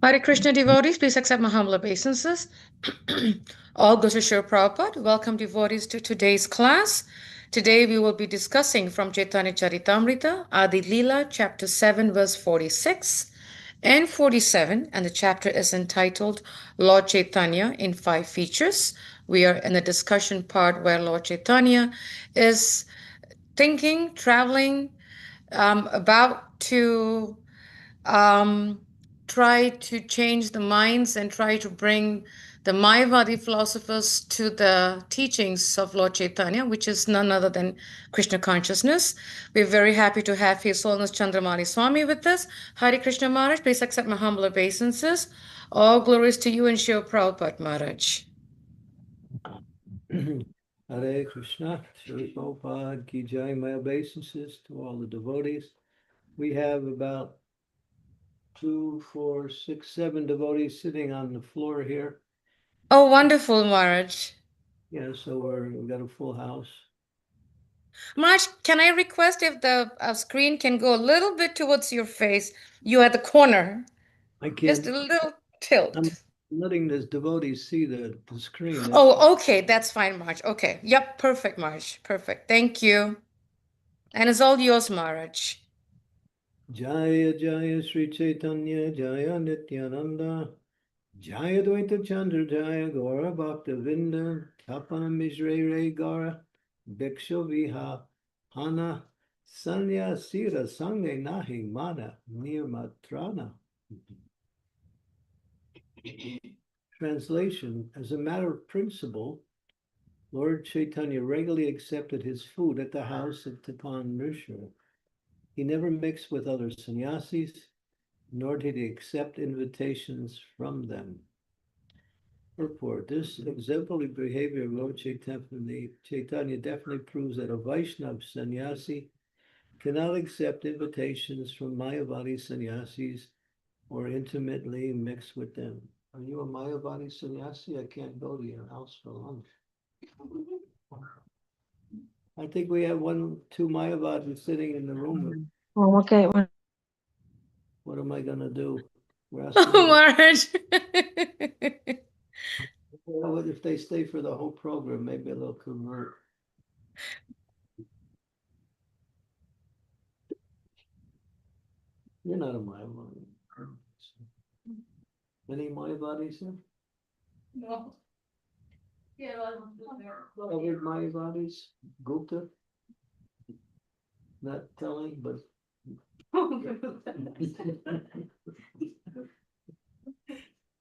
Hare Krishna devotees, please accept my humble obeisances. All good to Srila Prabhupada. Welcome devotees to today's class. Today we will be discussing from Chaitanya Charitamrita, Adi Lila, chapter 7, verse 46 and 47, and the chapter is entitled Lord Chaitanya in 5 Features. We are in the discussion part where Lord Chaitanya is thinking, traveling, about to um, try to change the minds and try to bring the Mayavadi philosophers to the teachings of Lord Chaitanya, which is none other than Krishna consciousness. We're very happy to have His Holiness Candramauli Swami with us. Hare Krishna Maharaj, please accept my humble obeisances. All glories to you and Srila Prabhupada Maharaj. Hare Krishna, Srila Prabhupada ki jai. My obeisances to all the devotees. We have about 2, 4, 6, 7 devotees sitting on the floor here. Oh, wonderful, Maharaj. Yeah, so we've got a full house. Maharaj, can I request if the screen can go a little bit towards your face? You at the corner. I can't. Just a little tilt. I'm letting the devotees see the screen. Oh, okay. That's fine, Maharaj. Okay. Yep. Perfect, Maharaj. Perfect. Thank you. And it's all yours, Maharaj. Jaya Jaya Sri Chaitanya Jaya Nityananda Jaya Dvaita Chandra Jaya Gaura Bhakta Vinda Tapana Mishre Gara Bhikshu Viha Hana Sanya Sira Sange Nahi Mana Nirmatrana. Translation: as a matter of principle, Lord Chaitanya regularly accepted his food at the house of Tapan Mishra. He never mixed with other sannyasis, nor did he accept invitations from them. Purport: this exemplary behavior of Lord Chaitanya definitely proves that a Vaishnava sannyasi cannot accept invitations from Mayavadi sannyasis or intimately mix with them. Are you a Mayavadi sannyasi? I can't go to your house for lunch. I think we have 1, 2 Mayavadis sitting in the room. Oh, okay. What am I going to do? Oh, Maharaj. Well, if they stay for the whole program, maybe they'll convert. You're not a Mayavadi. Any Mayavadis here? No. Covered Mayavadis? Gupta? Not telling, but.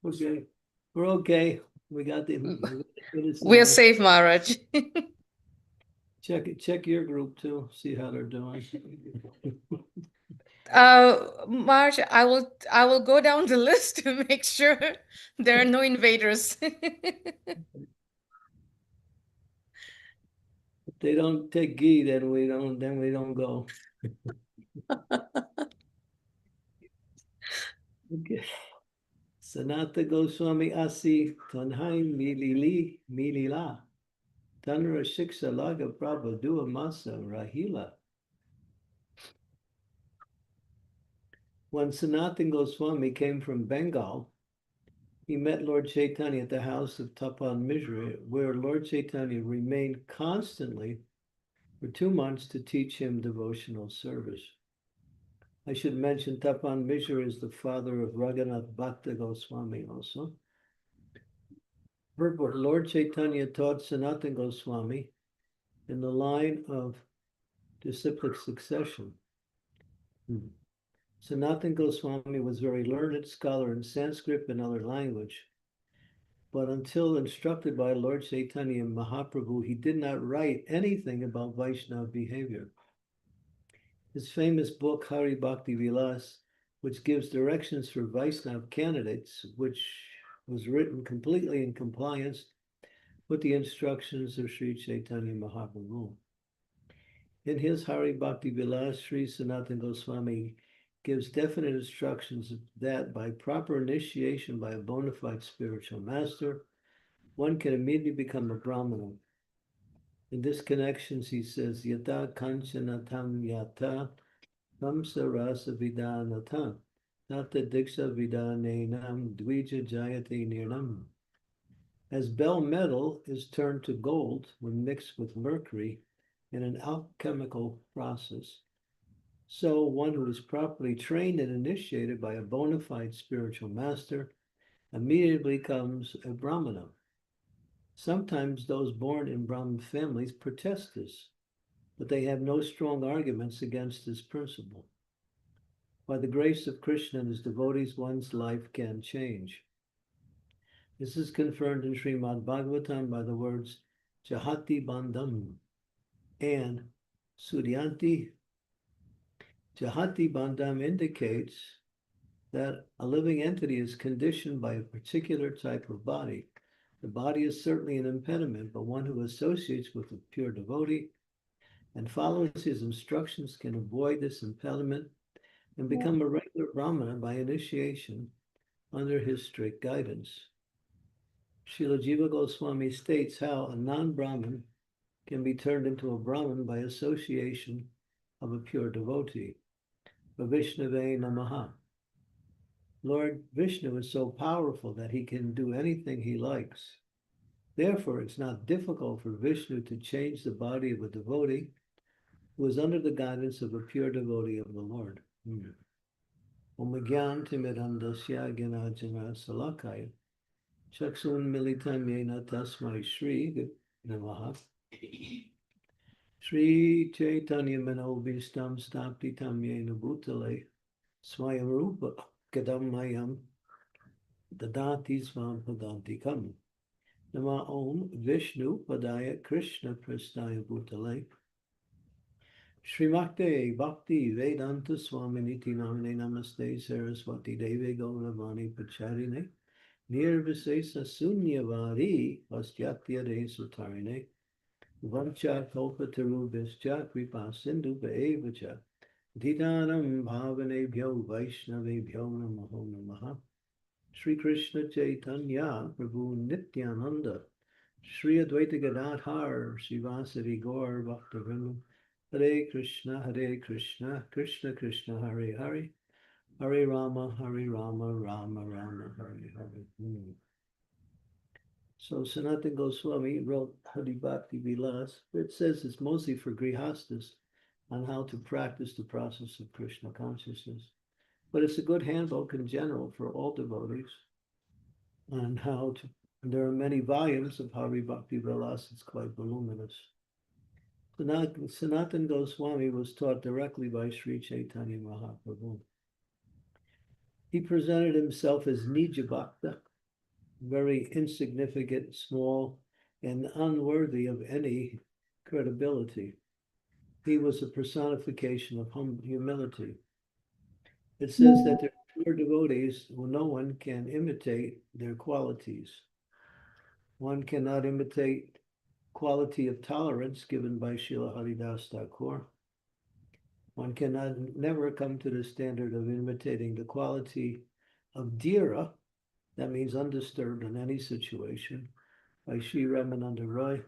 Okay, we're okay. We got the. We're safe, Maharaj. Check your group too. See how they're doing. Maharaj, I will go down the list to make sure there are no invaders. If they don't take ghee, then we don't go. Okay. Sanata Goswami Asi Tanhai Milila Tanra Shiksa Laga Prabha Dua Masa Rahila. When Sanatan Goswami came from Bengal, he met Lord Chaitanya at the house of Tapan Mishra, where Lord Chaitanya remained constantly for 2 months to teach him devotional service. I should mention Tapan Mishra is the father of Raghunath Bhakta Goswami also. Purport: Lord Chaitanya taught Sanatan Goswami in the line of disciplic succession. Sanatan Goswami was a very learned scholar in Sanskrit and other language, but until instructed by Lord Chaitanya Mahaprabhu, he did not write anything about Vaishnava behavior. His famous book, Hari Bhakti Vilas, which gives directions for Vaishnava candidates, which was written completely in compliance with the instructions of Sri Chaitanya Mahaprabhu. In his Hari Bhakti Vilas, Sri Sanatana Goswami gives definite instructions that by proper initiation by a bona fide spiritual master, one can immediately become a Brahmana. In this connection, he says, Yata Kanchana Tam Yata Tamsa Rasa Vidanata Tata Diksha Vidanenam Dvija Jayate Nirnam. As bell metal is turned to gold when mixed with mercury in an alchemical process, so one who is properly trained and initiated by a bona fide spiritual master immediately becomes a Brahmana. Sometimes those born in Brahmin families protest this, but they have no strong arguments against this principle. By the grace of Krishna and his devotees, one's life can change. This is confirmed in Srimad Bhagavatam by the words Jahati Bandham and Suryanti. Jahati Bandham indicates that a living entity is conditioned by a particular type of body. The body is certainly an impediment, but one who associates with a pure devotee and follows his instructions can avoid this impediment and become a regular Brahmana by initiation under his strict guidance. Srila Jiva Goswami states how a non-Brahmin can be turned into a Brahmin by association of a pure devotee. Vishnave Namaha. Lord Vishnu is so powerful that he can do anything he likes. Therefore, it's not difficult for Vishnu to change the body of a devotee who is under the guidance of a pure devotee of the Lord. Omagyan Timidandasya Ganajana Salakaya Chaksun Militam Yena Tasmai Shri Namaha Shri Chaitanya Manobhistam Staptitam Yena Bhutale Swayam Rupa Kadamayam Dadati Swam Padantikam Nama Om Vishnu Padaya Krishna Prasthaya Bhutale Srimakte Bhakti Vedanta Swaminiti Namane Namaste Saraswati Deve Gauravani Pacharine Nirvisesa Sunyavari Vastyatya De Sutarine Vancha Kalpataru Vischa Kripa Sindhu Vaevacha Didanam Bhavanebhyo Vaishnavebhyo Namaho Namaha Sri Krishna Chaitanya Prabhu Nityananda Sri Advaita Gadadhar Srivasari Gaur Bhaktivinoda Hare Krishna, Krishna Krishna, Hare Hare, Hare Rama, Rama Rama, Hare Hare. So Sanatana Goswami wrote Hari Bhakti Vilas. It says it's mostly for grihastas on how to practice the process of Krishna consciousness. But it's a good handbook in general for all devotees on how to. There are many volumes of Hari Bhakti Vilas. It's quite voluminous. Sanatana Goswami was taught directly by Sri Chaitanya Mahaprabhu. He presented himself as Nija Bhakta, very insignificant, small, and unworthy of any credibility. He was a personification of humility. It says that there are pure devotees who no one can imitate their qualities. One cannot imitate quality of tolerance given by Srila Haridas Thakur. One cannot never come to the standard of imitating the quality of Dhira, that means undisturbed in any situation, by Sri Ramananda Roy.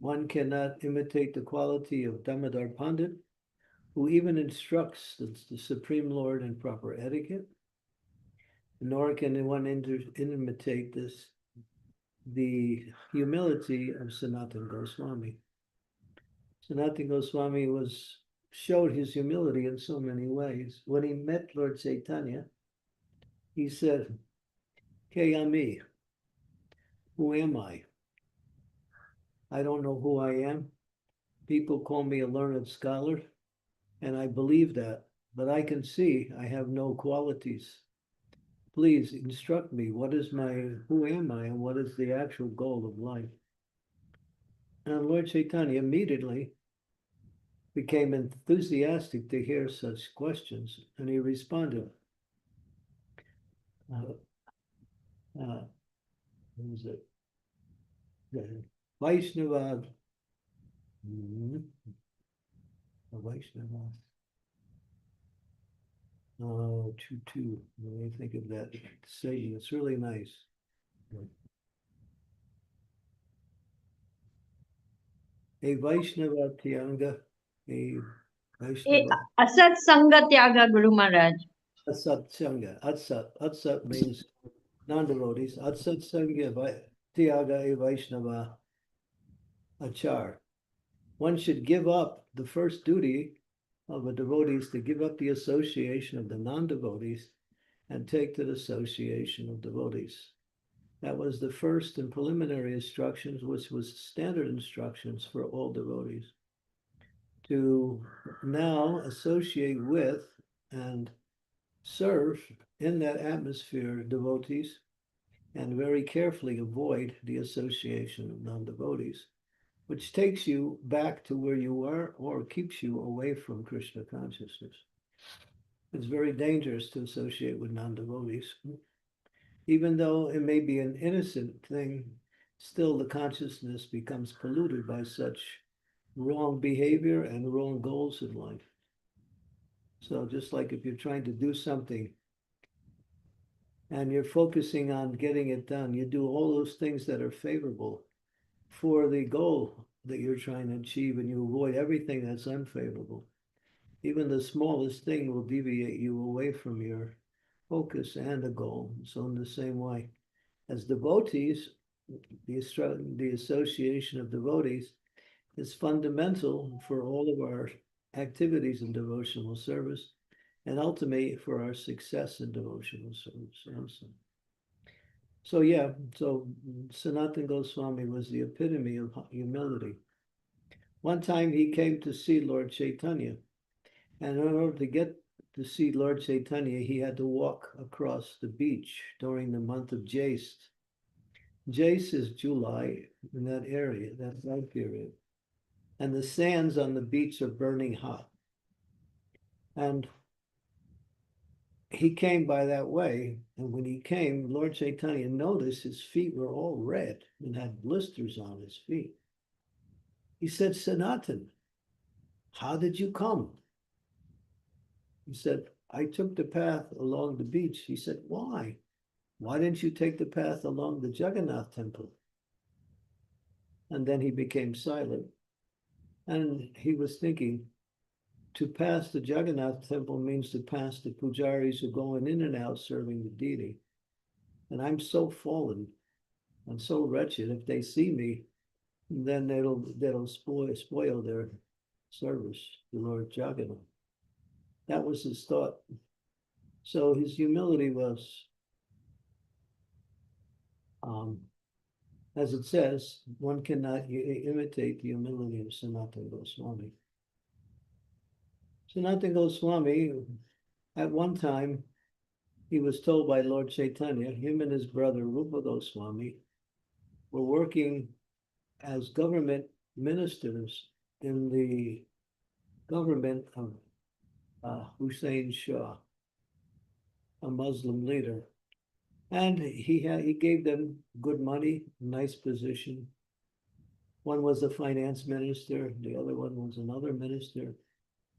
One cannot imitate the quality of Damodar Pandit, who even instructs the Supreme Lord in proper etiquette, nor can one imitate the humility of Sanatana Goswami. Sanatana Goswami showed his humility in so many ways. When he met Lord Chaitanya, he said, Kayami, who am I? I don't know who I am. People call me a learned scholar, and I believe that, but I can see I have no qualities. Please instruct me. Who am I, and what is the actual goal of life? And Lord Chaitanya immediately became enthusiastic to hear such questions, and he responded, what was it? Vaishnava. Vaishnava. Oh, two. Let me think of that saying. It's really nice. A Vaishnava Tyanga, a Vaishnava. Asat Sanga Tyaga Guru Maharaj. Atsat Sangha. Atsat means non-devotees. Atsat Sangha Tyaga e Vaishnava Achar. One should give up the first duty of a devotee is to give up the association of the non-devotees and take to the association of devotees. That was the first and preliminary instructions, which was standard instructions for all devotees. To now associate with and serve in that atmosphere devotees and very carefully avoid the association of non-devotees, which takes you back to where you were or keeps you away from Krishna consciousness. It's very dangerous to associate with non-devotees. Even though it may be an innocent thing, still the consciousness becomes polluted by such wrong behavior and wrong goals in life. So just like if you're trying to do something and you're focusing on getting it done, you do all those things that are favorable for the goal that you're trying to achieve, and you avoid everything that's unfavorable. Even the smallest thing will deviate you away from your focus and the goal. So in the same way, as devotees, the association of devotees is fundamental for all of our activities in devotional service and ultimately for our success in devotional service also. So yeah, so Sanatana Goswami was the epitome of humility. One time he came to see Lord Chaitanya, and in order to get to see Lord Chaitanya, he had to walk across the beach during the month of Jaist. Jaist is July in that area, that time period. And the sands on the beach are burning hot. And he came by that way. And when he came, Lord Chaitanya noticed his feet were all red and had blisters on his feet. He said, Sanatan, how did you come? He said, I took the path along the beach. He said, why? Why didn't you take the path along the Jagannath temple? And then he became silent. And he was thinking, to pass the Jagannath temple means to pass the pujaris who are going in and out serving the deity. And I'm so fallen and so wretched. If they see me, then they'll spoil their service to Lord Jagannath. That was his thought. So his humility was, as it says, one cannot imitate the humility of Sanatana Goswami. Sanatana Goswami, at one time, he was told by Lord Chaitanya, him and his brother Rupa Goswami were working as government ministers in the government of Hussein Shah, a Muslim leader. And he gave them good money, nice position. One was a finance minister, the other one was another minister.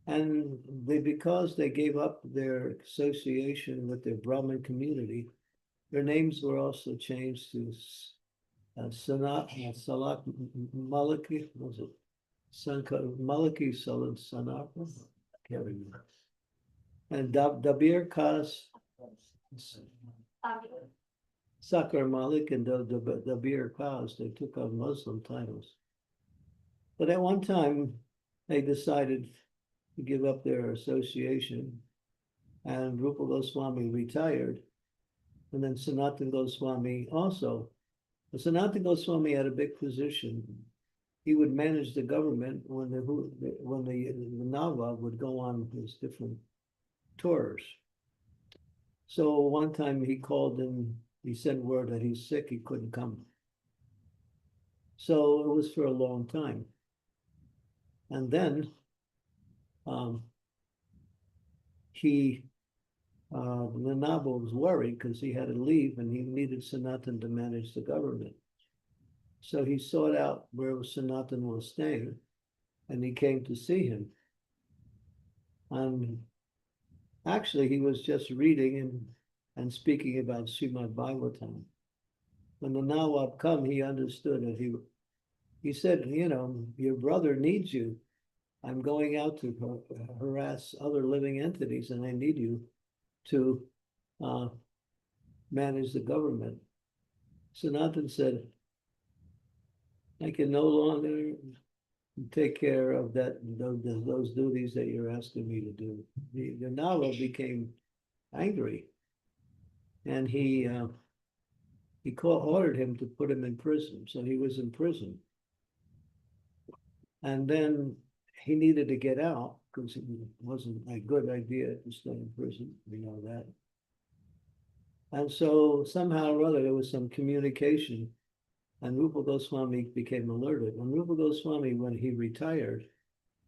And because they gave up their association with the Brahmin community, their names were also changed to Salat Maliki, was it? Maliki Salat Sanat? Can't remember. And Dabir Khas Sakar Malik and Dabir Khas, they took on Muslim titles. But at one time, they decided to give up their association, and Rupa Goswami retired. And then Sanatana Goswami also. But Sanatana Goswami had a big position. He would manage the government when the Nawab would go on his different tours. So one time he called him, he sent word that he's sick, he couldn't come. So it was for a long time. And then the Nawab was worried because he had to leave and he needed Sanatan to manage the government. So he sought out where Sanatan was staying and he came to see him. And actually, he was just reading and speaking about Srimad Bhagavatam. When the Nawab come, he understood it. He said, you know, your brother needs you. I'm going out to harass other living entities and I need you. to manage the government. Sanatan said, I can no longer take care of those duties that you're asking me to do. The Nala became angry, and he ordered him to put him in prison. So he was in prison, and then he needed to get out because it wasn't a good idea to stay in prison. We know that. And so somehow or other there was some communication, and Rupa Goswami became alerted. And Rupa Goswami, when he retired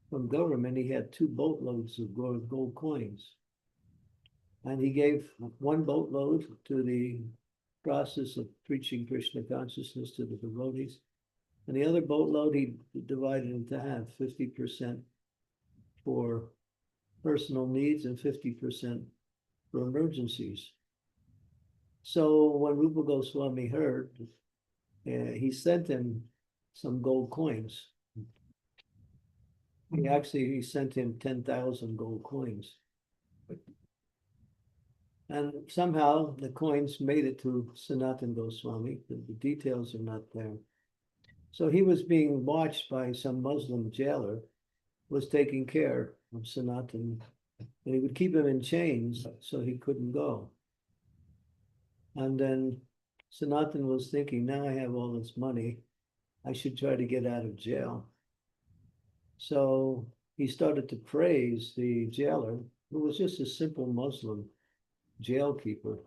from government, he had 2 boatloads of gold coins. And he gave 1 boatload to the process of preaching Krishna consciousness to the devotees. And the other boatload he divided into half, 50% for personal needs and 50% for emergencies. So when Rupa Goswami heard, he sent him some gold coins. He sent him 10,000 gold coins. And somehow the coins made it to Sanatan Goswami. The details are not there. So he was being watched by some Muslim jailer, was taking care of Sanatan, and he would keep him in chains so he couldn't go. And then Sanatan was thinking, now I have all this money, I should try to get out of jail. So he started to praise the jailer, who was just a simple Muslim jailkeeper.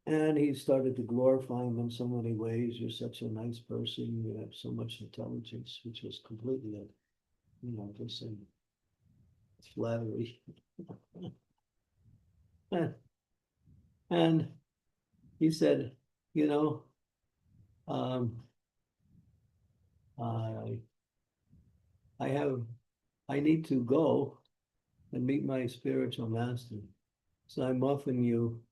And he started to glorify him in so many ways. You're such a nice person. You have so much intelligence, which was completely, just in flattery. And he said, um, I, I need to go and meet my spiritual master. So I'm offering you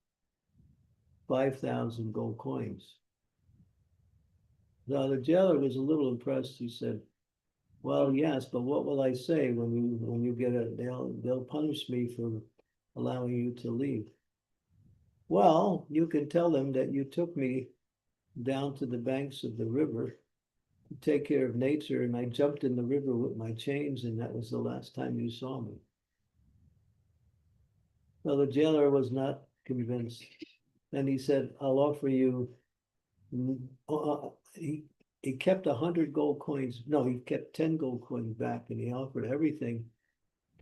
5,000 gold coins. Now the jailer was a little impressed. He said, well, yes, but what will I say when you get it? They'll punish me for allowing you to leave. Well, you can tell them that you took me down to the banks of the river to take care of nature, and I jumped in the river with my chains, and that was the last time you saw me. Well, the jailer was not convinced. Then he said, I'll offer you, he kept 100 gold coins. No, he kept 10 gold coins back, and he offered everything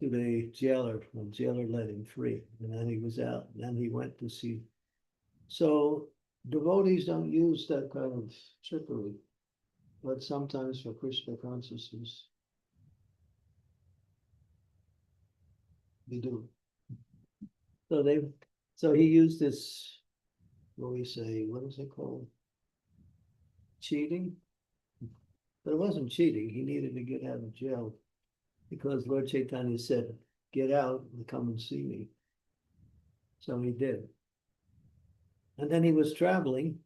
to the jailer. The jailer let him free, and then he was out. And then he went to see. So devotees don't use that kind of trickery, but sometimes for Krishna consciousness, they do. So he used this, what is it called? Cheating? But it wasn't cheating. He needed to get out of jail because Lord Chaitanya said, get out and come and see me. So he did. And then he was traveling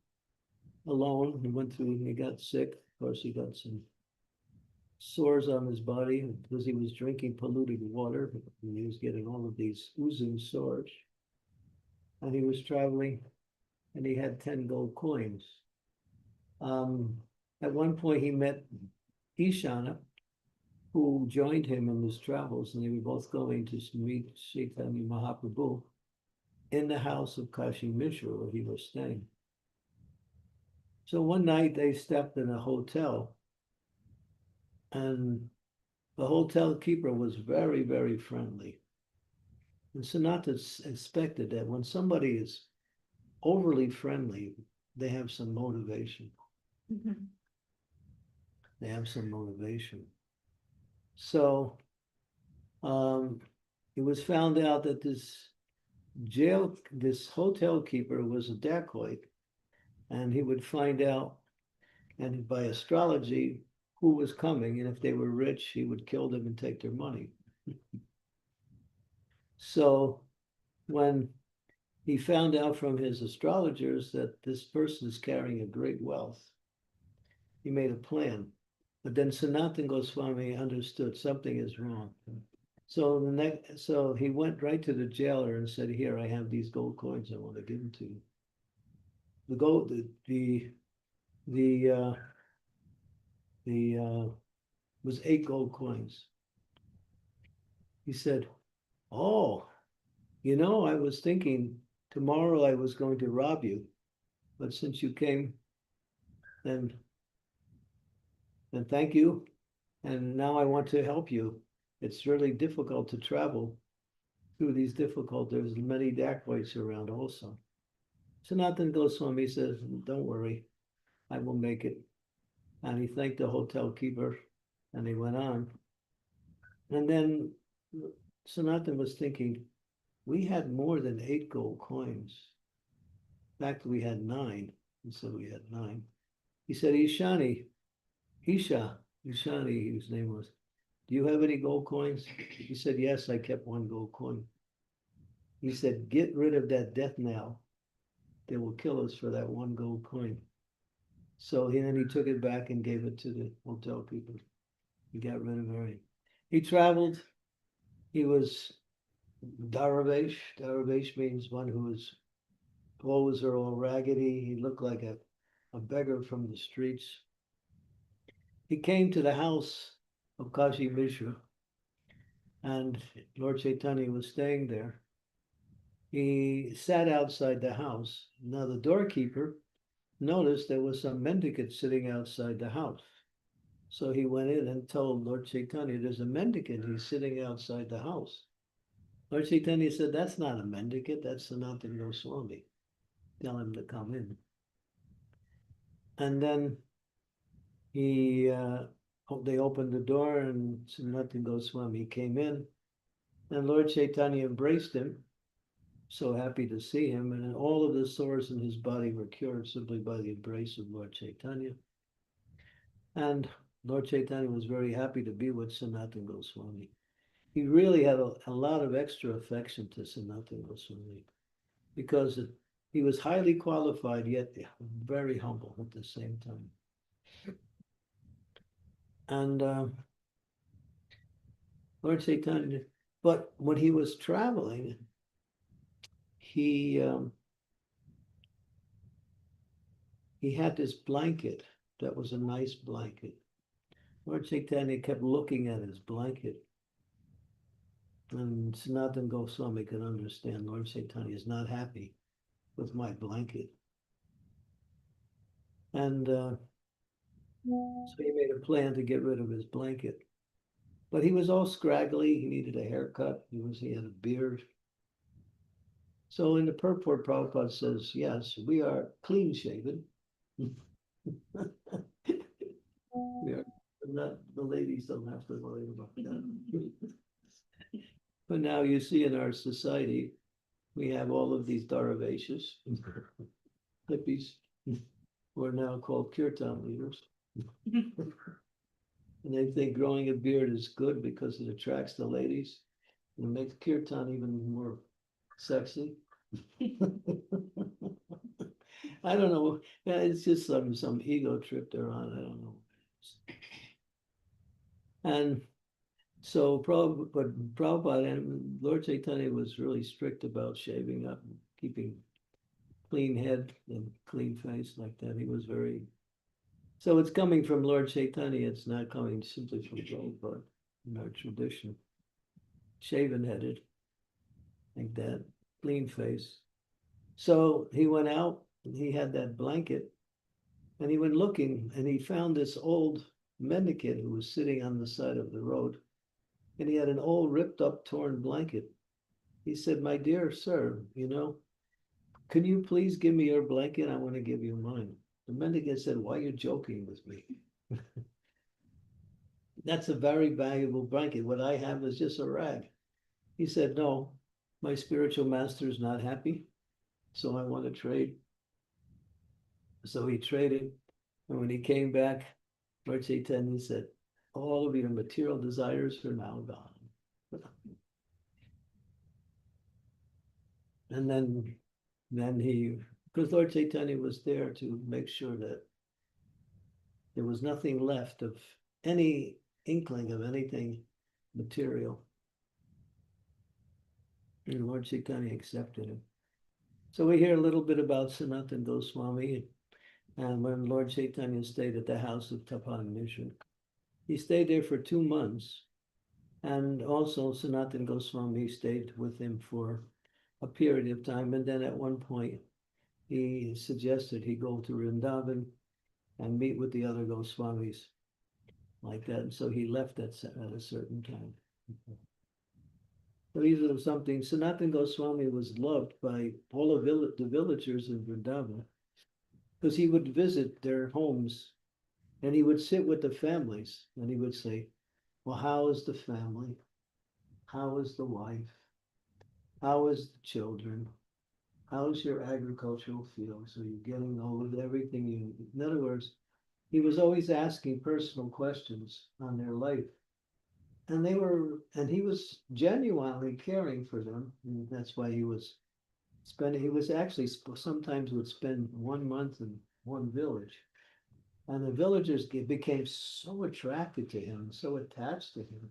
alone. He got sick. Of course, he got some sores on his body because he was drinking polluted water. And he was getting all of these oozing sores. And he was traveling and he had 10 gold coins. At one point, he met Ishana, who joined him in his travels, and they were both going to meet Chaitanya Mahaprabhu in the house of Kashi Mishra, where he was staying. So one night they stepped in a hotel, and the hotel keeper was very, very friendly. And Sanatana expected that when somebody is overly friendly, they have some motivation. Mm-hmm. They have some motivation. So it was found out that this hotel keeper was a dacoit, and he would find out, and by astrology, who was coming, and if they were rich, he would kill them and take their money. So when he found out from his astrologers that this person is carrying a great wealth, he made a plan. But then Sanatan Goswami understood something is wrong. So he went right to the jailer and said, "Here, I have these gold coins. I want to give them to you." The gold, the was 8 gold coins. He said, "Oh, I was thinking tomorrow I was going to rob you, but since you came, then thank you. And now I want to help you. It's really difficult to travel through these difficult. There's many dacoits around also." Sanatan Goswami says, "Don't worry, I will make it." And he thanked the hotel keeper and he went on. And then Sanatan was thinking, we had more than 8 gold coins. In fact, we had 9. He said we had 9. He said, Ishani, his name was, "Do you have any gold coins?" He said, "Yes, I kept 1 gold coin." He said, "Get rid of that death knell. They will kill us for that 1 gold coin." So then he took it back and gave it to the hotel people. He got rid of everything. He traveled. He was Daravesh. Daravesh means one who is clothes are all raggedy. He looked like a beggar from the streets. He came to the house of Kashi Mishra, and Lord Chaitanya was staying there. He sat outside the house. Now the doorkeeper noticed there was some mendicant sitting outside the house. So he went in and told Lord Chaitanya, "There's a mendicant. He's sitting outside the house." Lord Chaitanya said, "That's not a mendicant. That's Sanatana Goswami. Tell him to come in." And then they opened the door and Sanatana Goswami came in. And Lord Chaitanya embraced him, so happy to see him. And all of the sores in his body were cured simply by the embrace of Lord Chaitanya. And Lord Chaitanya was very happy to be with Sanatana Goswami. He really had a lot of extra affection to Sanatana Goswami because he was highly qualified, yet very humble at the same time. And Lord Chaitanya, but when he was traveling, he had this blanket that was a nice blanket. Lord Chaitanya kept looking at his blanket, and Sanatana Goswami could understand Lord Chaitanya is not happy with my blanket. And so he made a plan to get rid of his blanket. But he was all scraggly. He needed a haircut. He had a beard. So in the purport, Prabhupada says, yes, we are clean shaven. We are not, the ladies don't have to worry about that. But now you see in our society, we have all of these Dharaveshas, hippies, who are now called kirtan leaders. And they think growing a beard is good because it attracts the ladies and it makes kirtan even more sexy. I don't know. It's just some ego trip they're on. I don't know. And so Prabhupada and Lord Chaitanya was really strict about shaving up and keeping clean head and clean face like that. He was very, so it's coming from Lord Chaitanya. It's not coming simply from Prabhupada in our tradition. Shaven headed like that, clean face. So he went out and he had that blanket and he went looking and he found this old mendicant who was sitting on the side of the road. And he had an old ripped up torn blanket. He said, "My dear sir, can you please give me your blanket? I want to give you mine." The mendicant said, "Why are you joking with me? That's a very valuable blanket. What I have is just a rag." He said, "No, my spiritual master is not happy, so I want to trade." So he traded. And when he came back, Lord Chaitanya said, "All of your material desires are now gone." And then because Lord Chaitanya was there to make sure that there was nothing left of any inkling of anything material. and Lord Chaitanya accepted him. So we hear a little bit about Sanatana Goswami and when Lord Chaitanya stayed at the house of Tapan Mishra. He stayed there for 2 months, and also Sanatana Goswami stayed with him for a period of time, and then at one point he suggested he go to Vrindavan and meet with the other Goswamis like that, and so he left at a certain time. So these are something. Sanatana Goswami was loved by all of the villagers in Vrindavan because he would visit their homes and he would sit with the families and he would say, well, how is the family? How is the wife? How is the children? How's your agricultural fields? Are you getting all of everything you? In other words, he was always asking personal questions on their life. And he was genuinely caring for them. And that's why he was actually sometimes would spend 1 month in one village. And the villagers became so attracted to him, so attached to him,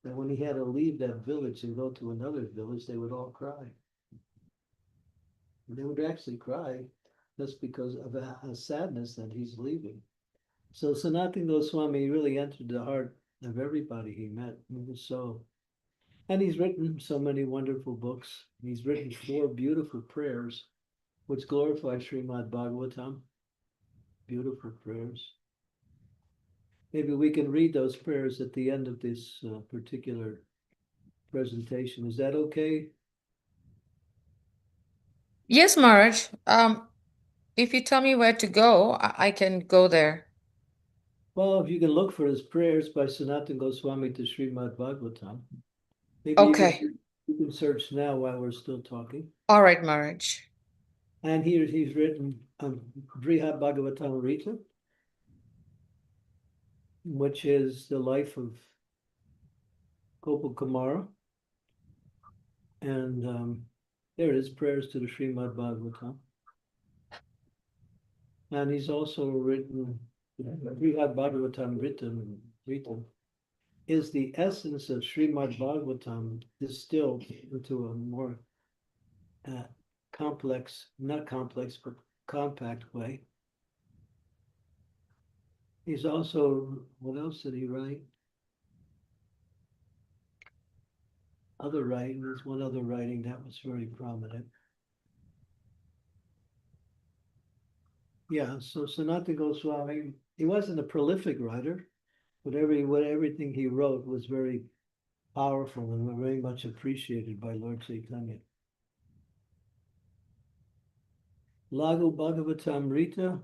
that when he had to leave that village and go to another village, they would all cry. And they would actually cry just because of a sadness that he's leaving. So Sanatana Goswami really entered the heart of everybody he met. He was so, and he's written so many wonderful books. He's written 4 beautiful prayers, which glorify Srimad Bhagavatam. Beautiful prayers. Maybe we can read those prayers at the end of this particular presentation. Is that okay? Yes, Maharaj. If you tell me where to go, I can go there. Well, if you can look for his prayers by Sanatana Goswami to Srimad Bhagavatam, maybe Okay. you can search now while we're still talking. All right, Maharaj. And here he's written Brihad Bhagavatam Rita, which is the life of Gopal Kumara. And there it is, prayers to the Srimad Bhagavatam. And he's also written Brihad Bhagavatam Rita is the essence of Srimad Bhagavatam distilled into a more complex, not complex, but compact way. He's also, what else did he write? Other writing, there's one other writing that was very prominent. Yeah, so Sanatana Goswami, he wasn't a prolific writer, but everything he wrote was very powerful and very much appreciated by Lord Chaitanya. Lagu Bhagavatam Rita,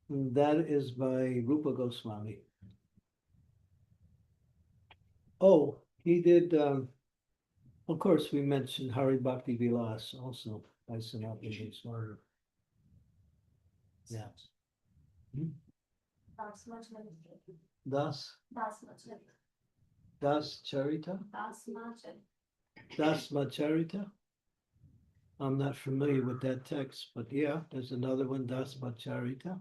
that is by Rupa Goswami. Oh, he did, of course, we mentioned Hari Bhakti Vilas also by Sanatana Goswami. Yeah. Hmm? Das Das Charita? Das Macharita? I'm not familiar with that text, but yeah, there's another one, Das Macharita.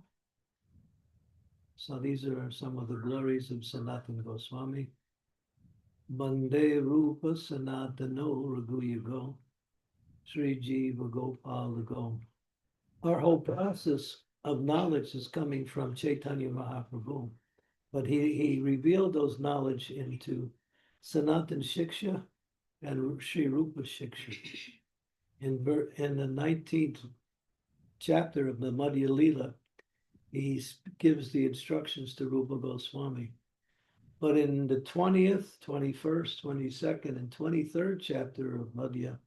So these are some of the glories of Sanatana Goswami. Bande Rupa Sanatano Raghuyugo, Sri Jiva Gopal Go. Our whole process of knowledge is coming from Chaitanya Mahaprabhu, but he revealed those knowledge into Sanatan Shiksha and Sri Rupa Shiksha. In the 19th chapter of the Madhya Lila, he gives the instructions to Rupa Goswami. But in the 20th, 21st, 22nd, and 23rd chapter of Madhya,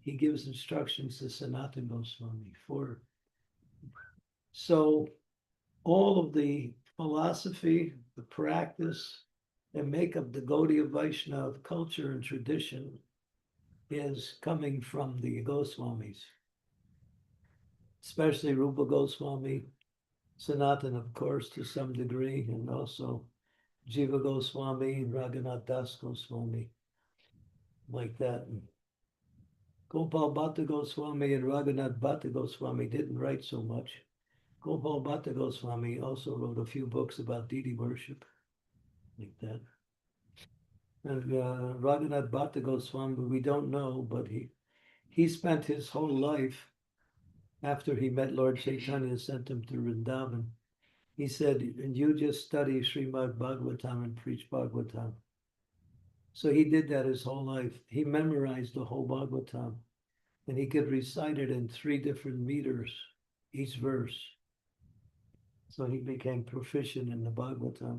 he gives instructions to Sanatana Goswami. So all of the philosophy, the practice, and makeup, the Gaudiya Vaishnava culture and tradition is coming from the Goswamis, especially Rupa Goswami, Sanatan, of course, to some degree, and also Jiva Goswami, Raghunath Das Goswami, like that. And Gopal Bhatta Goswami and Raghunath Bhatta Goswami didn't write so much. Gopal Bhatta Goswami also wrote a few books about deity worship, like that. And Raghunath Bhatta Goswami, we don't know, but he spent his whole life after he met Lord Chaitanya, sent him to Vrindavan. He said, and you just study Srimad Bhagavatam and preach Bhagavatam. So he did that his whole life. He memorized the whole Bhagavatam and he could recite it in 3 different meters, each verse. So he became proficient in the Bhagavatam.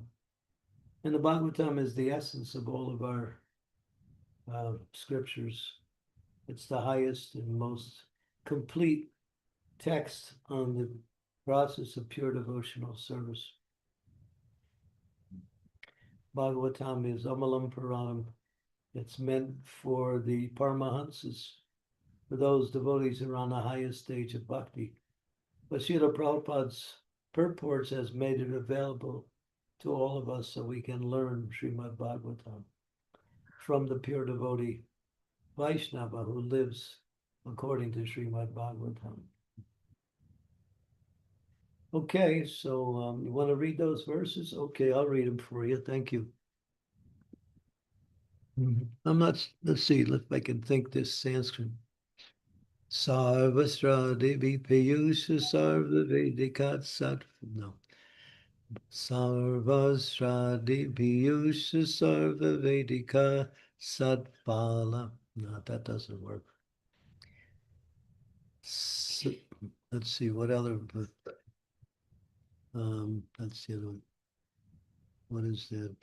And the Bhagavatam is the essence of all of our scriptures. It's the highest and most complete text on the process of pure devotional service. Bhagavatam is Amalam Puranam. It's meant for the Paramahansas, for those devotees who are on the highest stage of bhakti. But Srila Prabhupada's purports has made it available to all of us so we can learn Srimad Bhagavatam from the pure devotee Vaishnava who lives according to Srimad Bhagavatam. Okay, so you want to read those verses? Okay, I'll read them for you. Thank you. I'm not, let's see if I can think this Sanskrit. Sarvastra Devi Piyusha Sarva Vedikat Sat. No. Sarvastra Devi Piyusha Sarva Vedika Satpala. No, that doesn't work. Let's see, what other, that's the other one. What is that?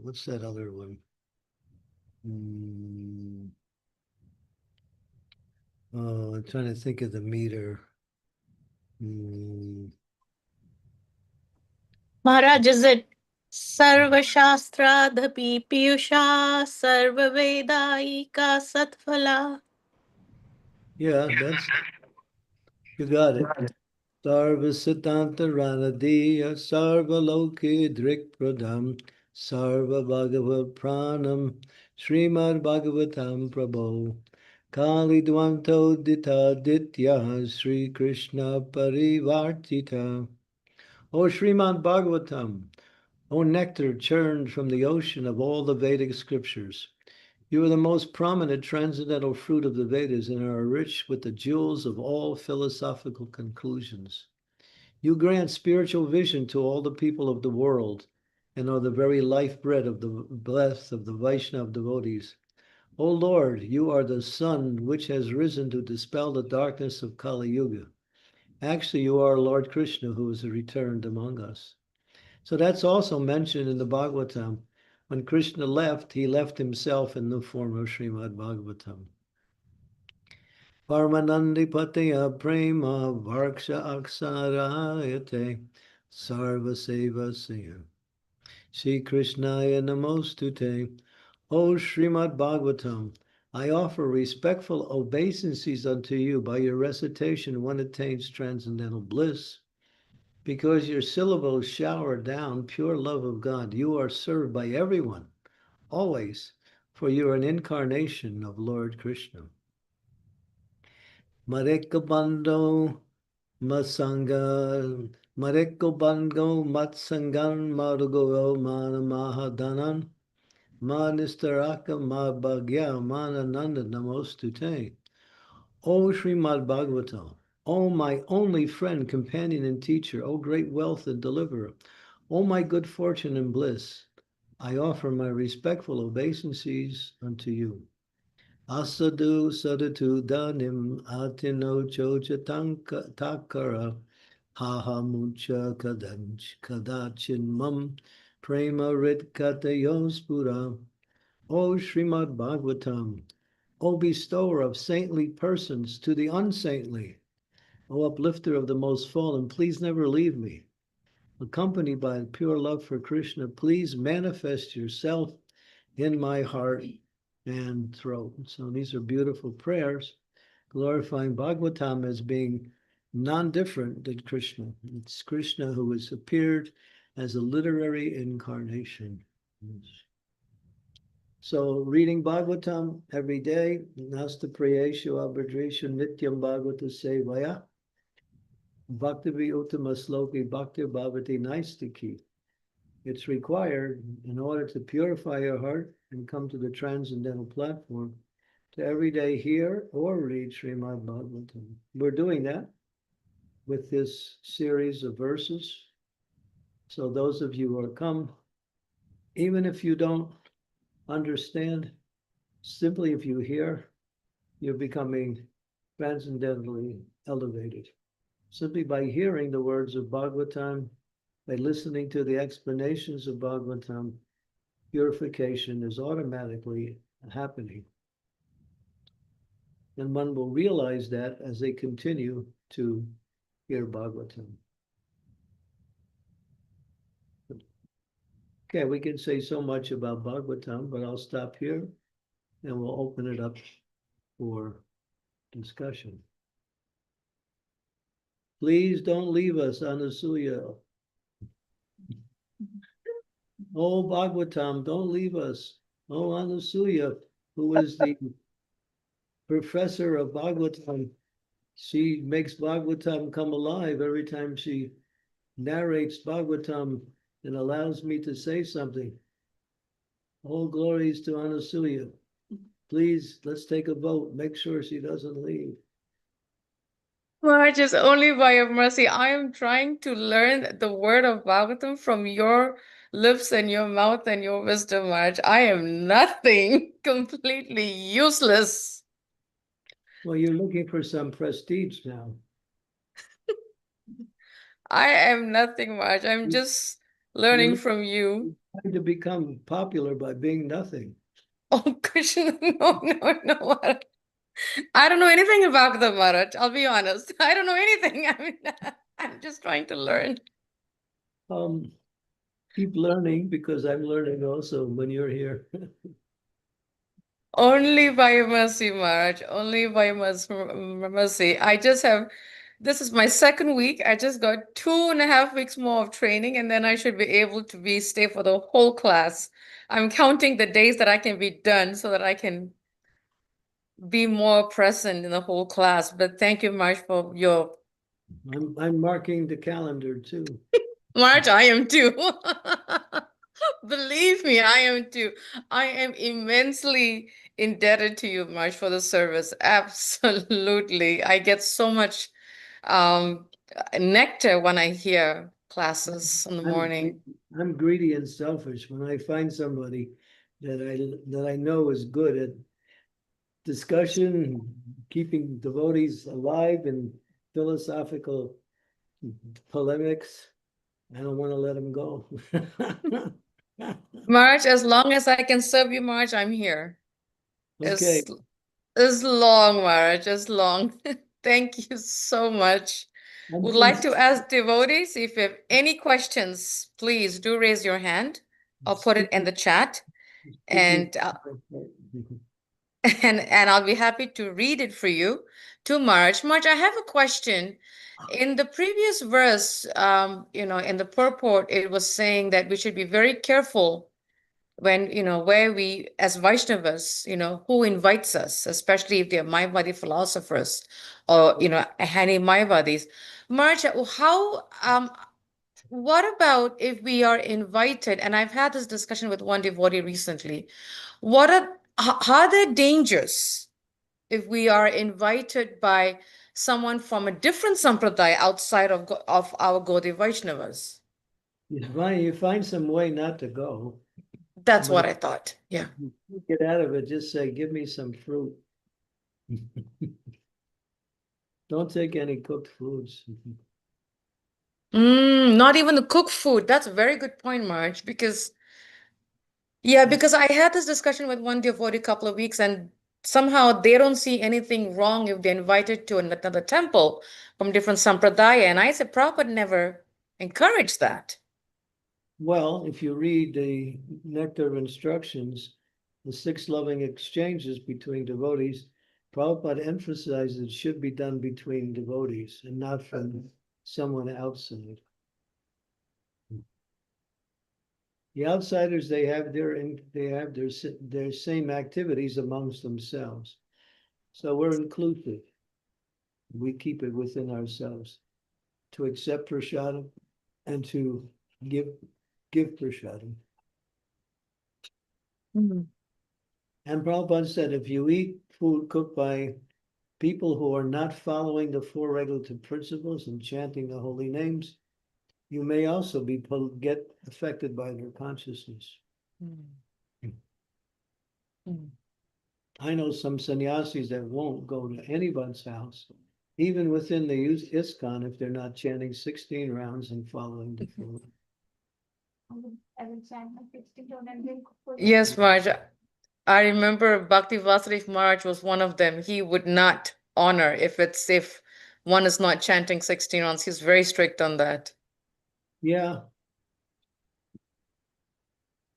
What's that other one? Oh, I'm trying to think of the meter. Maharaj, is it Sarva Shastradhapi Piyusha Sarva Vedaika Satphala? Yeah, you got it. Sarva Siddhanta Ranadiya Sarva Loki Drik Pradam Sarva Bhagavad Pranam Srimad Bhagavatam Prabhu Kali Dvanto Dita Ditya Sri Krishna Parivartita. O Srimad Bhagavatam, O nectar churned from the ocean of all the Vedic scriptures. You are the most prominent transcendental fruit of the Vedas and are rich with the jewels of all philosophical conclusions. You grant spiritual vision to all the people of the world and are the very life bread of the breath of the Vaishnava devotees. O Lord, you are the sun which has risen to dispel the darkness of Kali Yuga. Actually, you are Lord Krishna who has returned among us. So that's also mentioned in the Bhagavatam. When Krishna left, he left himself in the form of Srimad Bhagavatam. Parmanandi Patiya Prema Varksha Aksarayate Sarva Seva Siya Shri Krishnaya Namostute. O Srimad Bhagavatam, I offer respectful obeisances unto you by your recitation one attains transcendental bliss. Because your syllables shower down pure love of God, you are served by everyone, always, for you are an incarnation of Lord Krishna. Marekabando Masanga Marekabando Matsangan Marugo Manamahadanan Manistaraka Mabhagya Manananda Namostute. O Srimad Bhagavatam, O my only friend, companion, and teacher, O great wealth and deliverer, O my good fortune and bliss, I offer my respectful obeisances unto you. Asadu sadatu danim atino chocha takara haha mucha kadachin mam prema rit katayospura. O Srimad Bhagavatam, O bestower of saintly persons to the unsaintly, O uplifter of the most fallen, please never leave me. Accompanied by pure love for Krishna, please manifest yourself in my heart and throat. So these are beautiful prayers, glorifying Bhagavatam as being non-different than Krishna. It's Krishna who has appeared as a literary incarnation. So reading Bhagavatam every day, Nasta Prayeshu Abhadreshu Nityam Bhagavata Sevaya, Bhakti Uttama Sloki Bhakti Bhavati Naistiki. It's required in order to purify your heart and come to the transcendental platform to every day hear or read Srimad Bhagavatam. We're doing that with this series of verses. So those of you who are come, even if you don't understand, simply if you hear, you're becoming transcendentally elevated. Simply by hearing the words of Bhagavatam, by listening to the explanations of Bhagavatam, purification is automatically happening. And one will realize that as they continue to hear Bhagavatam. Okay, we can say so much about Bhagavatam, but I'll stop here and we'll open it up for discussion. Please don't leave us, Anasuya. Oh, Bhagavatam, don't leave us. Oh, Anasuya, who is the professor of Bhagavatam, she makes Bhagavatam come alive every time she narrates Bhagavatam and allows me to say something. All glories to Anasuya. Please, let's take a vote. Make sure she doesn't leave. Maharaj, is only by your mercy. I am trying to learn the word of Bhagavatam from your lips and your mouth and your wisdom, Maharaj. I am nothing, completely useless. Well, you're looking for some prestige now. I am nothing, Maharaj. I'm You- just You're learning from you. trying to become popular by being nothing. Oh, Krishna, no, no, no, Maharaj. I don't know anything about the Maharaj. I'll be honest. I don't know anything. I mean, I'm just trying to learn. Keep learning because I'm learning also when you're here. Only by your mercy, Maharaj. Only by your mercy. I just have, this is my second week. I just got 2.5 weeks more of training, and then I should be able to stay for the whole class. I'm counting the days that I can be done so that I can be more present in the whole class. But thank you, Maharaj, for your I'm marking the calendar too. March. I am too. Believe me, I am too. I am immensely indebted to you, March, for the service. Absolutely. I get so much nectar when I hear classes in the morning. I'm greedy and selfish. When I find somebody that I know is good at discussion, keeping devotees alive in philosophical polemics, I don't want to let them go. March, as long as I can serve you, March, I'm here. Okay. As long, March, as long. Thank you so much. I'm Would like since- to ask devotees if you have any questions, please do raise your hand. I'll put it in the chat. speaking- And and I'll be happy to read it for you. To March. March, I have a question. In the previous verse, in the purport, it was saying that we should be very careful when, where we, as Vaishnavas, who invites us, especially if they're Mayavadi philosophers or, Hani Mayavadis. March, what about if we are invited? And I've had this discussion with one devotee recently. Are there dangers if we are invited by someone from a different sampradaya outside of our Gaudiya Vaishnavas? you find some way not to go, That's but what if I thought. Yeah. you get out of it, just say, give me some fruit. Don't take any cooked foods. Not even the cooked food. That's a very good point, Marge, because because I had this discussion with one devotee a couple of weeks, and somehow they don't see anything wrong if they're invited to another temple from different sampradaya. And I said, Prabhupada never encouraged that. Well, if you read the Nectar of Instructions, the 6 loving exchanges between devotees, Prabhupada emphasizes it should be done between devotees and not from someone outside. The outsiders, they have their same activities amongst themselves. So we're inclusive. We keep it within ourselves to accept prasadam and to give give prasadam. Mm. And Prabhupada said, if you eat food cooked by people who are not following the four regulative principles and chanting the holy names, you may also get affected by their consciousness. Mm. Mm. I know some sannyasis that won't go to anyone's house, even within the ISKCON, if they're not chanting 16 rounds and following the four. Yes, Maharaj. I remember Bhakti Vasudev Maharaj was one of them. He would not honor if one is not chanting 16 rounds. He's very strict on that. Yeah.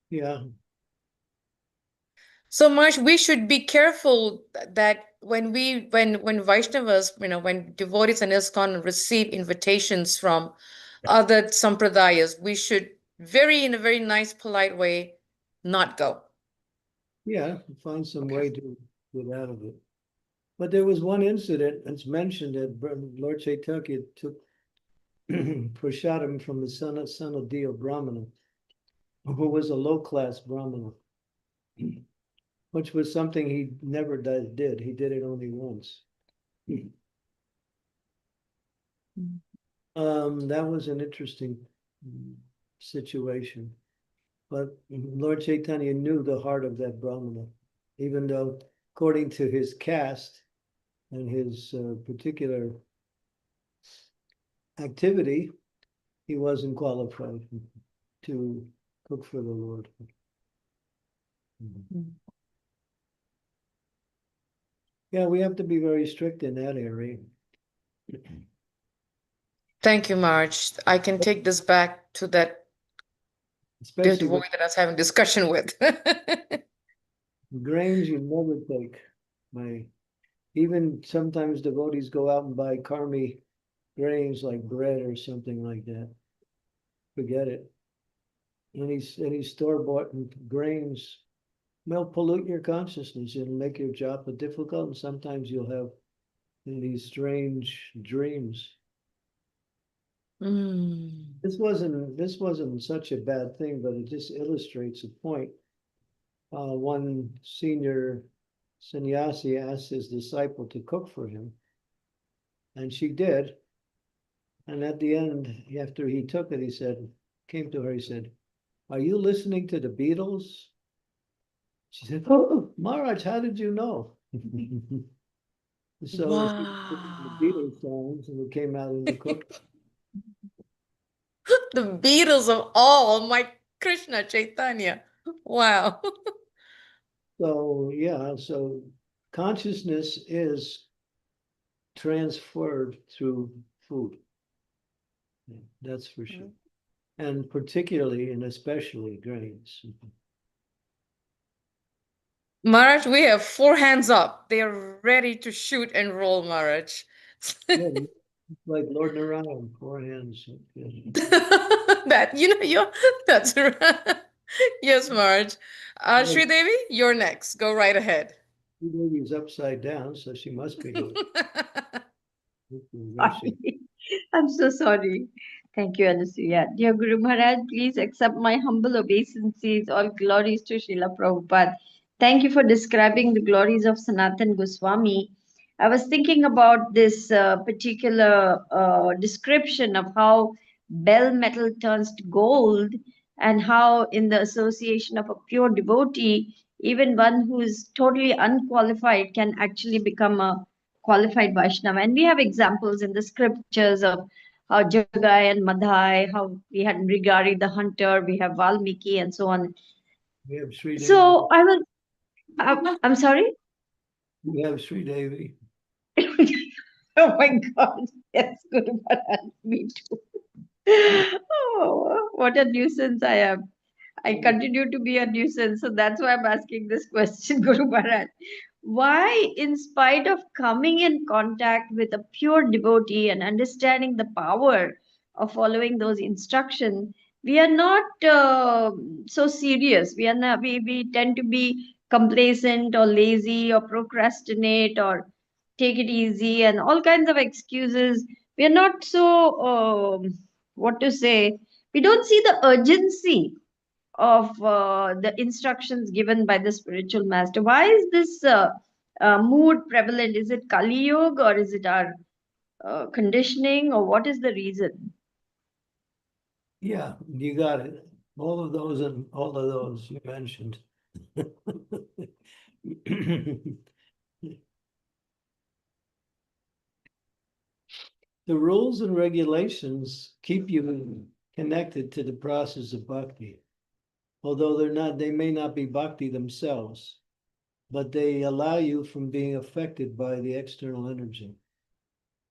Yeah. So much we should be careful that when Vaishnavas, when devotees and ISKCON receive invitations from other sampradayas, we should in a very nice, polite way, not go. Yeah, find some way to get out of it. But there was one incident, it's mentioned that Lord Chaitanya took prasadam from the son of Dio Brahmana, who was a low-class Brahmana, which was something he never did. He did it only once. That was an interesting situation. But Lord Chaitanya knew the heart of that Brahmana, even though, according to his caste and his particular activity, he wasn't qualified to cook for the Lord. Yeah, we have to be very strict in that area. Thank you, Marge. I can take this back to that Especially devotee that I was having discussion with. grains you never take. Even sometimes devotees go out and buy karmi grains like bread or something like that. Forget it. Any store-bought grains will pollute your consciousness. It'll make your job difficult, and sometimes you'll have these strange dreams. This wasn't such a bad thing, but it just illustrates a point. One senior sannyasi asked his disciple to cook for him, and she did. And at the end, after he took it, came to her, he said, "Are you listening to the Beatles?" She said, "Oh, Maharaj, how did you know?" So she listened to the Beatles songs, and it came out in the cook. The Beatles of all, my Krishna Chaitanya. Wow. So yeah, so consciousness is transferred through food. Yeah, that's for sure. And particularly and especially grains. Maharaj, we have 4 hands up. They are ready to shoot and roll, Maharaj. Yeah, like Lord Narayan, 4 hands. Yeah. That's right. Yes, Maharaj. Sri Devi, you're next. Go right ahead. Lady's upside down, so she must be good. I'm so sorry. Thank you, Anasuya. Dear Guru Maharaj, please accept my humble obeisances. All glories to Srila Prabhupada. Thank you for describing the glories of Sanatan Goswami. I was thinking about this particular description of how bell metal turns to gold, and how, in the association of a pure devotee, even one who is totally unqualified can actually become a qualified Vaishnava. And we have examples in the scriptures of how Jagai and Madhai, how we had Mrigari the hunter, we have Valmiki, and so on. We have Sri Devi. So I was, I'm sorry? We have Sri Devi. Oh my God. Yes, Guru Maharaj, me too. Oh, what a nuisance I am. I continue to be a nuisance. So that's why I'm asking this question, Guru Maharaj. Why, in spite of coming in contact with a pure devotee and understanding the power of following those instructions, we are not so serious. We are not. We tend to be complacent or lazy or procrastinate or take it easy and all kinds of excuses. We are not so what to say. We don't see the urgency of the instructions given by the spiritual master. Why is this mood prevalent? Is it Kali Yuga, or is it our conditioning, or what is the reason? Yeah, you got it. All of those and all of those you mentioned. The rules and regulations keep you connected to the process of bhakti. Although they may not be bhakti themselves, but they allow you from being affected by the external energy.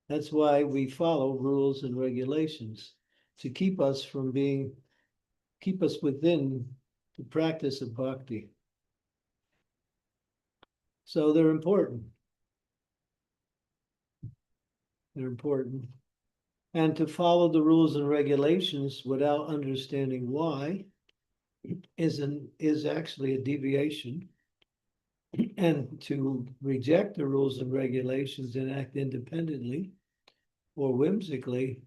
That's why we follow rules and regulations, to keep us within the practice of bhakti. So they're important. They're important. And to follow the rules and regulations without understanding why is actually a deviation. And to reject the rules and regulations and act independently or whimsically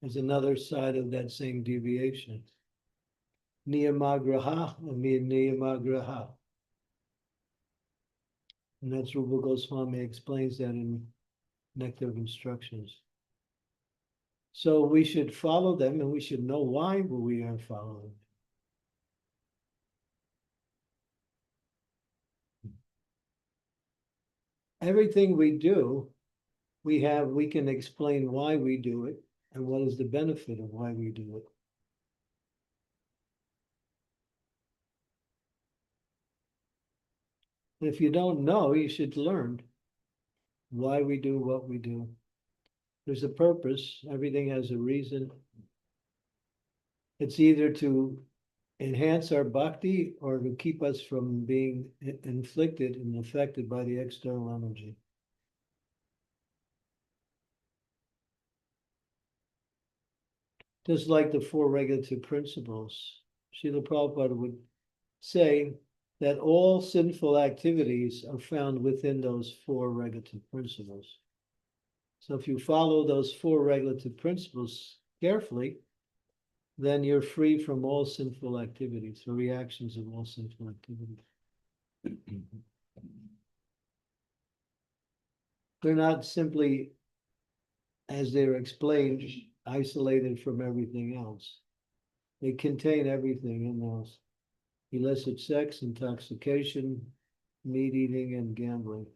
is another side of that same deviation. Niyamagraha, niyamagraha. And that's Rupa Goswami explains that in Nectar of Instructions. So we should follow them, and we should know why we are following. Everything we do, we can explain why we do it and what is the benefit of why we do it. And if you don't know, you should learn why we do what we do. There's a purpose. Everything has a reason. It's either to enhance our bhakti or to keep us from being inflicted and affected by the external energy. Just like the four regulative principles, Srila Prabhupada would say that all sinful activities are found within those four regulative principles. So if you follow those four regulative principles carefully, then you're free from all sinful activities, or reactions of all sinful activities. They're not simply, as they're explained, isolated from everything else. They contain everything in those: illicit sex, intoxication, meat eating, and gambling.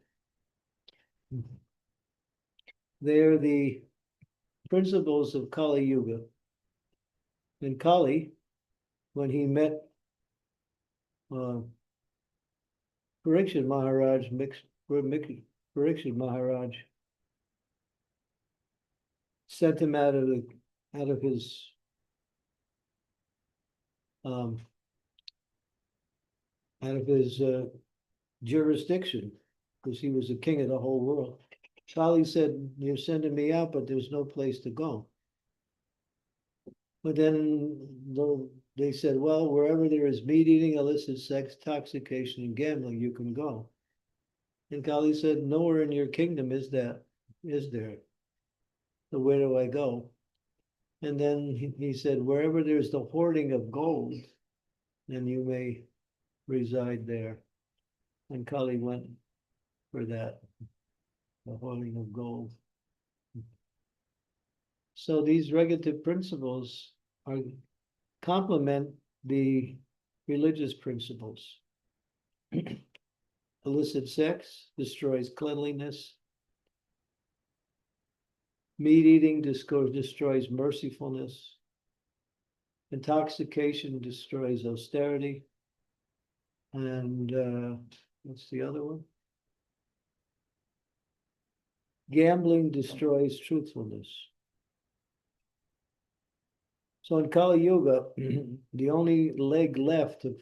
They're the principles of Kali Yuga. And Kali, when he met Parikshit Maharaj, Parikshit Maharaj sent him out of his jurisdiction, because he was the king of the whole world. Kali said, "You're sending me out, but there's no place to go." But then they said, "Well, wherever there is meat eating, illicit sex, intoxication, and gambling, you can go." And Kali said, "Nowhere in your kingdom is there. So where do I go?" And then he said, "Wherever there's the hoarding of gold, then you may reside there." And Kali went for that, the hoarding of gold. So these regulative principles complement the religious principles. Illicit sex destroys cleanliness. Meat eating destroys mercifulness. Intoxication destroys austerity. And what's the other one? Gambling destroys truthfulness. So in Kali Yuga, the only leg left of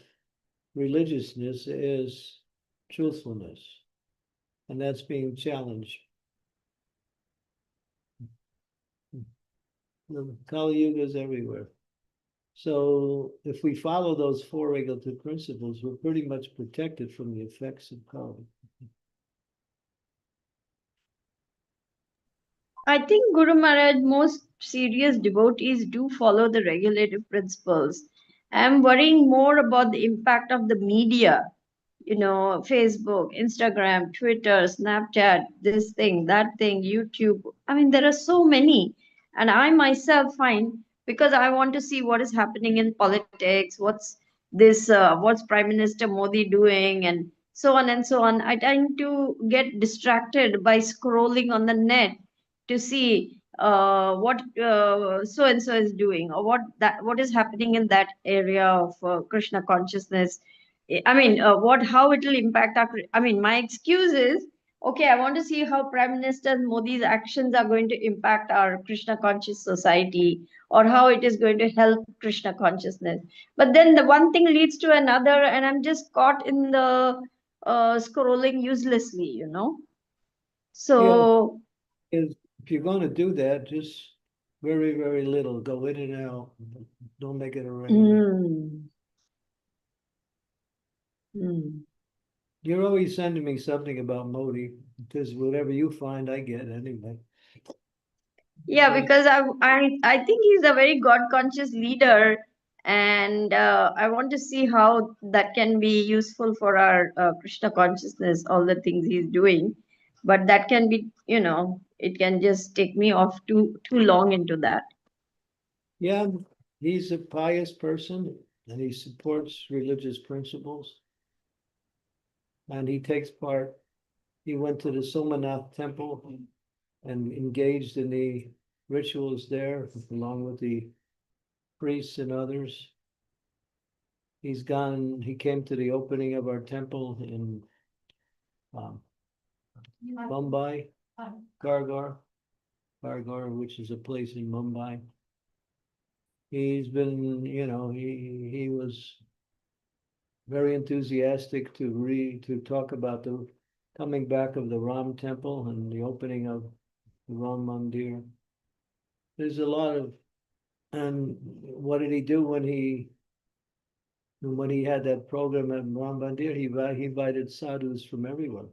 religiousness is truthfulness, and that's being challenged. The Kali Yuga is everywhere. So if we follow those four regulative principles, we're pretty much protected from the effects of Kali. I think Guru Maharaj, most serious devotees do follow the regulative principles. I'm worrying more about the impact of the media, Facebook, Instagram, Twitter, Snapchat, this thing, that thing, YouTube. I mean, there are so many. And I myself find, because I want to see what is happening in politics, what's Prime Minister Modi doing, and so on and so on. I tend to get distracted by scrolling on the net to see what so and so is doing, or what is happening in that area of Krishna consciousness. I mean, how it will impact our. I mean, my excuse is, okay, I want to see how Prime Minister Modi's actions are going to impact our Krishna conscious society, or how it is going to help Krishna consciousness. But then the one thing leads to another, and I'm just caught in the scrolling uselessly. Yeah, So, if you're going to do that, just very, very little. Go in and out. Don't make it a regular. mm, mm. You're always sending me something about Modi, because whatever you find, I get anyway. Yeah, Yeah. because I think he's a very God conscious leader, and I want to see how that can be useful for our Krishna consciousness. All the things he's doing, but that can be, it can just take me off too long into that. Yeah, he's a pious person and he supports religious principles. And he takes part. He went to the Somanath temple and engaged in the rituals there along with the priests and others. He came to the opening of our temple in um, Mumbai, Gargar, which is a place in Mumbai. He's been, he was very enthusiastic to talk about the coming back of the Ram temple and the opening of the Ram Mandir. There's a lot of, and what did he do when he had that program at Ram Mandir? He invited sadhus from everywhere.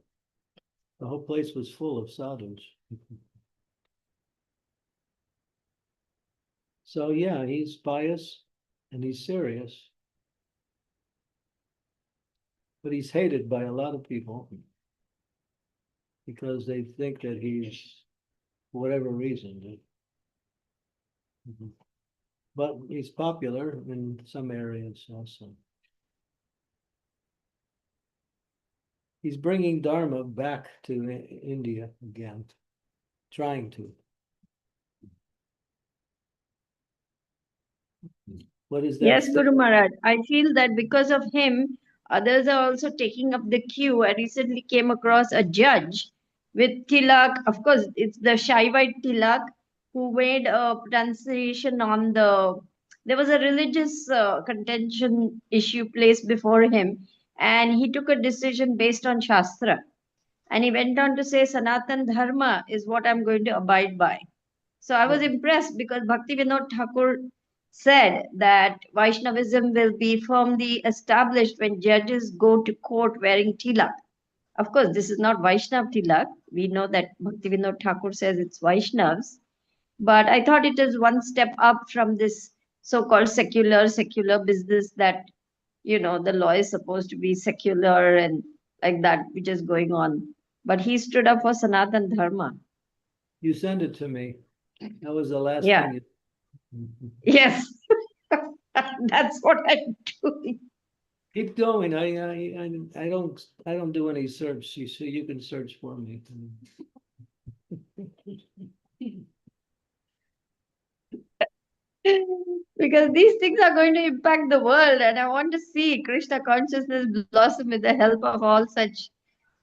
The whole place was full of sadhus. So yeah, he's pious and he's serious, but he's hated by a lot of people because they think that he's, for whatever reason, but he's popular in some areas also. He's bringing Dharma back to India again, trying to. What is that? Yes, Guru Maharaj. I feel that because of him, others are also taking up the cue. I recently came across a judge with tilak. Of course, it's the Shaivite tilak who made a pronunciation on the. There was a religious contention issue placed before him, and he took a decision based on Shastra. And he went on to say, Sanatan Dharma is what I'm going to abide by. So I was impressed because Bhakti Vinod Thakur said that Vaishnavism will be firmly established when judges go to court wearing tilak. Of course, this is not Vaishnav tilak. We know that Bhakti Vinod Thakur says it's Vaishnavs. But I thought it is one step up from this so-called secular business that, the law is supposed to be secular and like that, which is going on. But he stood up for Sanatan Dharma. You send it to me. That was the last Yeah. thing you. Yes. That's what I'm doing. Keep going. I don't do any search. You can search for me. Because these things are going to impact the world, and I want to see Krishna consciousness blossom with the help of all such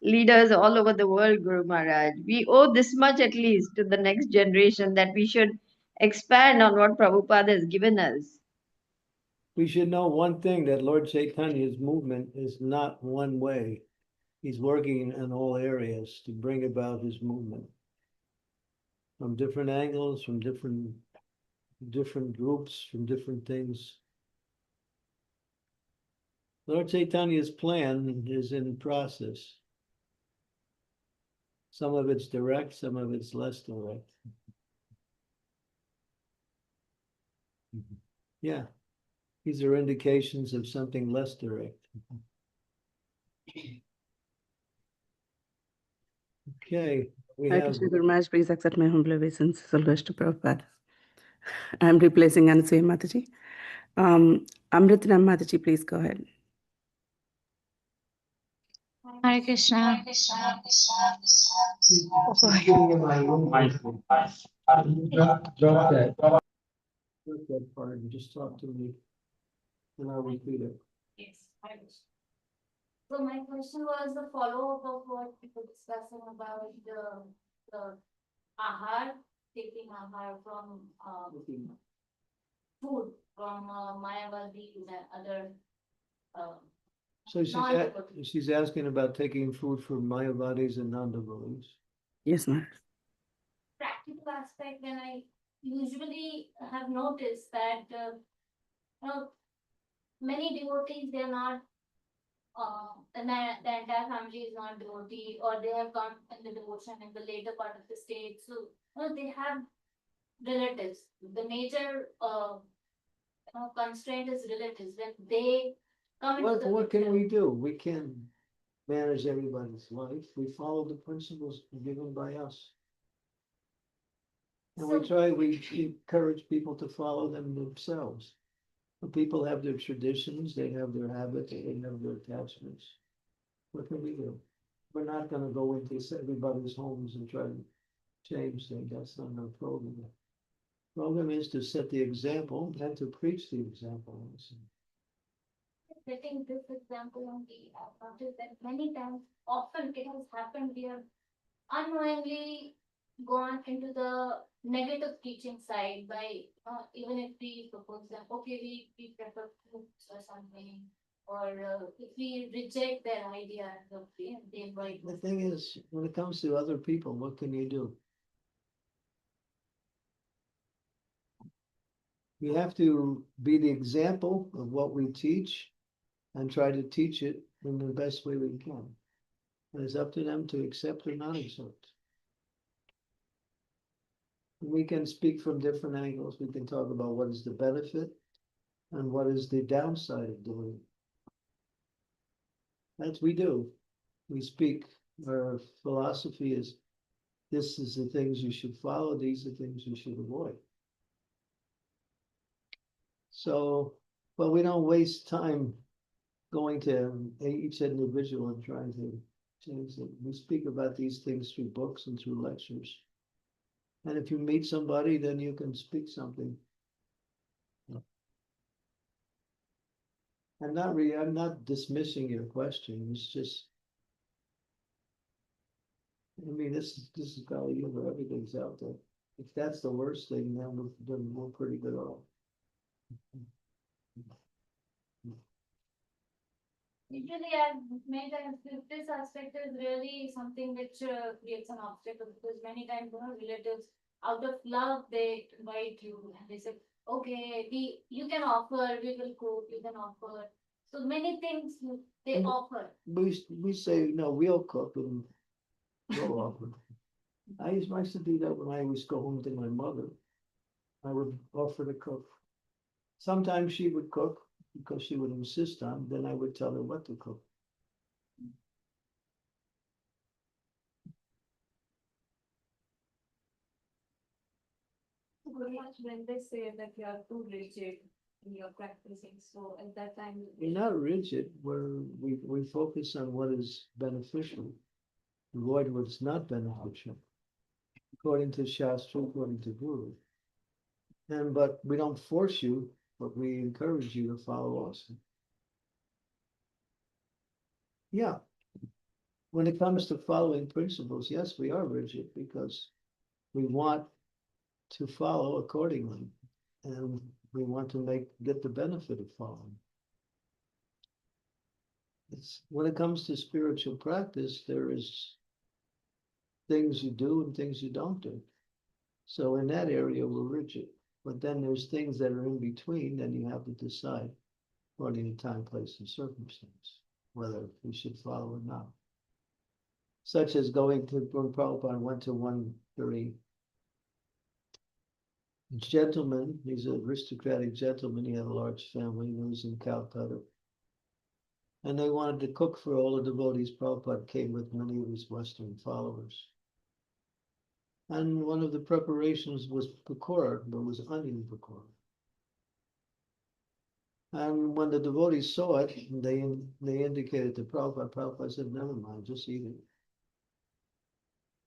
leaders all over the world, Guru Maharaj. We owe this much at least to the next generation, that we should expand on what Prabhupada has given us. We should know one thing, that Lord Chaitanya's movement is not one way. He's working in all areas to bring about his movement from different angles, from different groups, from different things. Lord Chaitanya's plan is in process. Some of it's direct, some of it's less direct. Yeah, these are indications of something less direct. Okay, we Hi, have, Krishna Guru Maharaj, please accept my humble obeisance. Salvage to Prabhupada. I'm replacing Anasuya Mataji. Amritnam Mataji, please go ahead. Hare Krishna. Drop that part and just talk to me, and I'll repeat it. Yes. So my question was the follow-up of what we were discussing about the ahar, taking ahar from food from Mayavadi and other So non-devotees. she's asking about taking food from Mayavadis and non-devotees. Yes, Maharaj. Practical aspect, and I usually have noticed that many devotees, they're not the entire family is not devotee, or they have gone in the devotion in the later part of the stage. So they have relatives. The major constraint is relatives. When they come into the What can picture, we do? We can't manage everybody's life. We follow the principles given by us. And we encourage people to follow them themselves. People have their traditions, they have their habits, they have their attachments. What can we do? We're not gonna go into everybody's homes and try to change things. That's not our program. Program is to set the example and to preach the example. setting this example only, I've noticed that many times, often it has happened, we have unknowingly gone into the negative teaching side by even if we propose them, okay, we prefer fruits or something, or if we reject their idea, they invite. The thing is, when it comes to other people, what can you do? We have to be the example of what we teach and try to teach it in the best way we can. And it's up to them to accept or not accept. We can speak from different angles. We can talk about what is the benefit and what is the downside of doing it. That's we do. We speak. Our philosophy is this is the things you should follow, these are things you should avoid. So, but we don't waste time going to each individual and trying to change it. We speak about these things through books and through lectures. And if you meet somebody, then you can speak something. I'm not dismissing your question. It's just, I mean, this is Kali Yuga. Everything's out there. If that's the worst thing, then we're pretty good off. Usually, I've made that this aspect is really something which creates an obstacle, because many times relatives, out of love, they invite you and they say, okay, you can offer, we will cook, you can offer. So many things they offer. We say, no, we'll cook and we'll offer. I used to do that when I used to go home to my mother. I would offer to cook. Sometimes she would cook because she would insist on, then I would tell her what to cook. When they say that you are too rigid in your practicing, so at that time We're not rigid, we focus on what is beneficial, avoid what's not beneficial, according to Shastra, according to Guru. But we don't force you, but we encourage you to follow us. Yeah. When it comes to following principles, yes, we are rigid because we want to follow accordingly. And we want to get the benefit of following. When it comes to spiritual practice, there is things you do and things you don't do. So in that area, we're rigid. But then there's things that are in between, then you have to decide according to time, place, and circumstance, whether we should follow or not. Such as going to, when Prabhupada went to 130 gentleman, he's an aristocratic gentleman, he had a large family, he was in Calcutta. And they wanted to cook for all the devotees. Prabhupada came with many of his Western followers. And one of the preparations was pakora, but it was onion pakora. And when the devotees saw it, they indicated to Prabhupada. Prabhupada said, never mind, just eat it.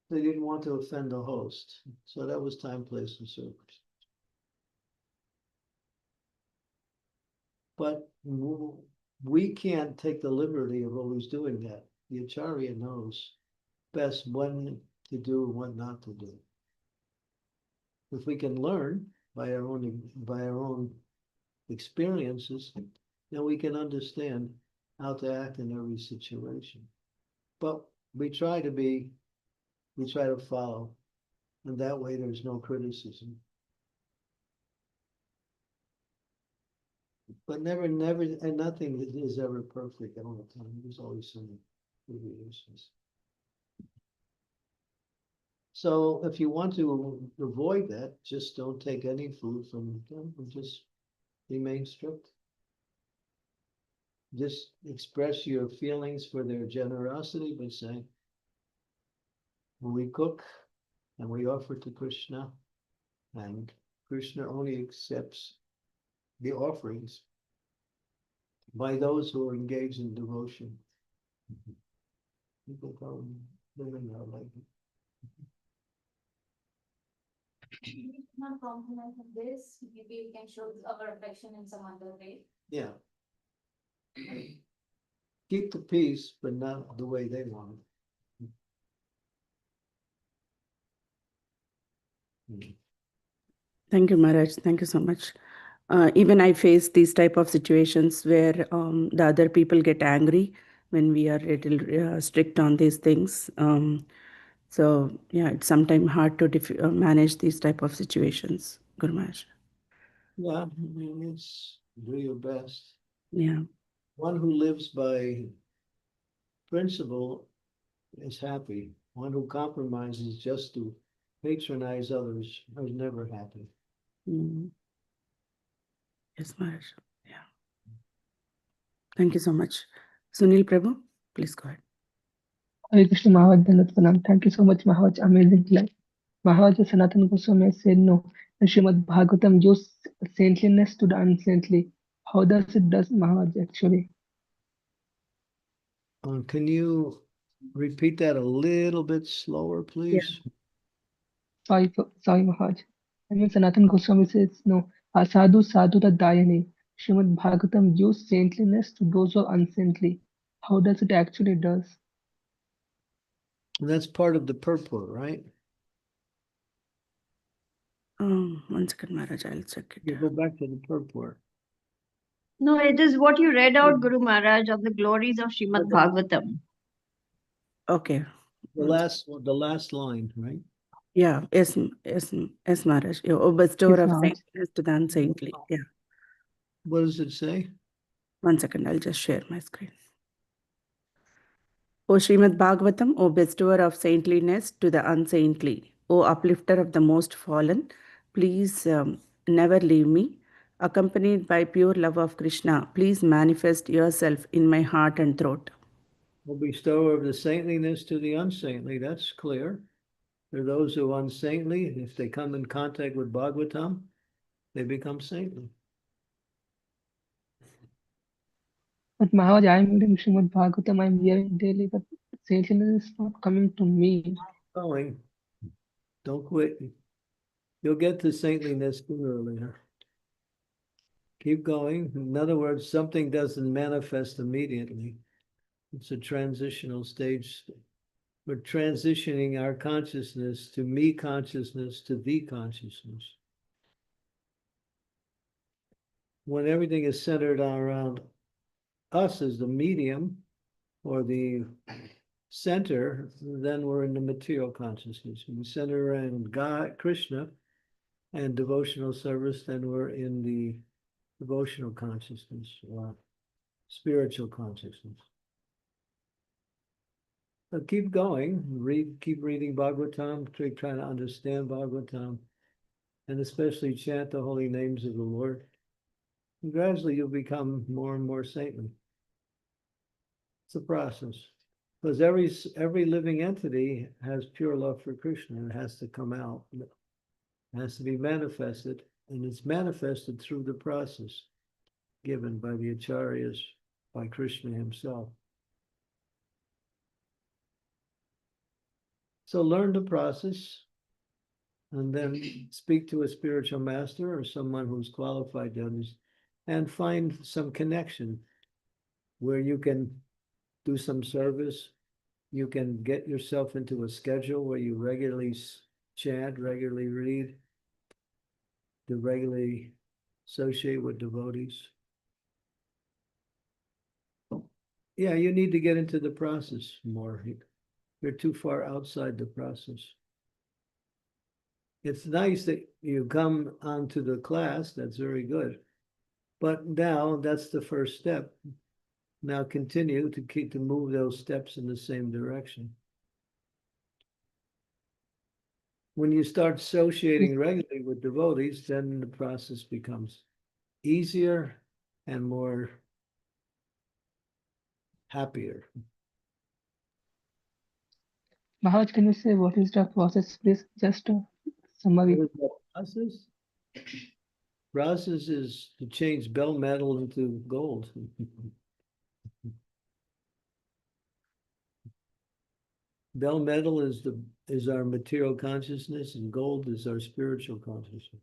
They didn't want to offend the host. So that was time, place, and circumstance. But we can't take the liberty of always doing that. The Acharya knows best when to do and what not to do. If we can learn by our own experiences, then we can understand how to act in every situation. But we try to follow, and that way there's no criticism. But never, and nothing is ever perfect all the time. There's always some deviations. So if you want to avoid that, just don't take any food from them and just remain strict. Just express your feelings for their generosity by saying, when we cook and we offer to Krishna, and Krishna only accepts the offerings by those who are engaged in devotion. People go living their life. We cannot compromise on this. Maybe we can show our affection in some other way. Yeah. Keep the peace, but not the way they want it. Thank you, Maharaj. Thank you so much. Even I face these type of situations where the other people get angry when we are a little strict on these things. So yeah, it's sometimes hard to manage these type of situations, Guru Maharaj. Yeah, I mean, it's do your best. Yeah. One who lives by principle is happy. One who compromises just to patronize others is never happy. Mm. Yes, Maharaj. Yeah. Thank you so much. Sunil Prabhu, please go ahead. Hare Krishna Maharaj Dandat Pranam. Thank you so much, Maharaj. Amazing class. Maharaj Sanatana Goswami said no. In Srimad Bhagavatam use saintliness to the unsaintly. How does it does Maharaj actually? Can you repeat that a little bit slower, please? Sorry, Maharaj. I mean, Sanatana Goswami says no. Asadu sadhura dayane. Srimad Bhagavatam use saintliness to those who are unsaintly. How does it actually does? That's part of the purport, right? One second, Maharaj, I'll check You it. go back to the purport. No, it is what you read out, Guru Maharaj, of the glories of Srimad Bhagavatam. Okay. The last line, right? Yeah, yes, Maharaj. O bestower Yes, of Maharaj. saintliness to the unsaintly. Yeah. What does it say? One second, I'll just share my screen. O Srimad Bhagavatam, O bestower of saintliness to the unsaintly, O uplifter of the most fallen, please never leave me. Accompanied by pure love of Krishna, please manifest yourself in my heart and throat. O bestower of the saintliness to the unsaintly, that's clear. There are those who are unsaintly, if they come in contact with Bhagavatam, they become saintly. But Maharaj, I am reading Srimad Bhagavatam, I am hearing daily, but saintliness is not coming to me. Going, don't quit. You'll get to saintliness sooner or later. Keep going. In other words, something doesn't manifest immediately. It's a transitional stage. We're transitioning our consciousness to me consciousness to thee consciousness. When everything is centered around us as the medium or the center, then we're in the material consciousness. When we center around God, Krishna, and devotional service, then we're in the devotional consciousness or spiritual consciousness. But keep going, keep reading Bhagavatam, keep trying to understand Bhagavatam. and especially chant the holy names of the Lord. And gradually you'll become more and more saintly. It's a process. Because every living entity has pure love for Krishna. It has to come out. It has to be manifested, and it's manifested through the process given by the acharyas, by Krishna himself. So learn the process, and then speak to a spiritual master or someone who's qualified to understand, and find some connection where you can do some service. You can get yourself into a schedule where you regularly chant, regularly read, to regularly associate with devotees. Yeah, you need to get into the process more. You're too far outside the process. It's nice that you come onto the class. That's very good. But now that's the first step. Now continue to move those steps in the same direction. When you start associating regularly with devotees, then the process becomes easier and more happier. Maharaj, can you say what is the process, please? Just a summary. What is that process? Process is to change bell metal into gold. Bell metal is our material consciousness, and gold is our spiritual consciousness.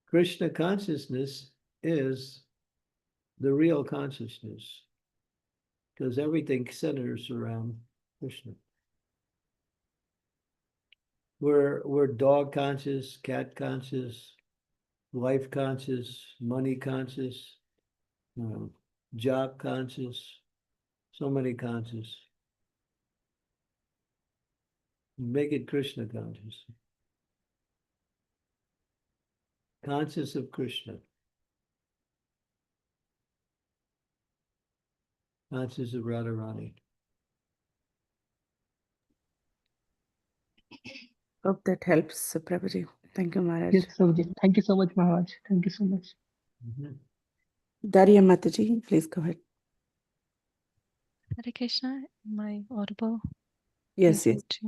Krishna consciousness is the real consciousness, because everything centers around Krishna. We're dog conscious, cat conscious, life conscious, money conscious, job conscious, so many conscious. Make it Krishna conscious. Conscious of Krishna. Conscious of Radharani. Hope that helps, Prabhuji. Thank you, Maharaj. Yes, Prabhuji. Thank you so much, Maharaj. Thank you so much. Daria Mataji, please go ahead. Hare Krishna, am I audible? Yes, Is yes. it-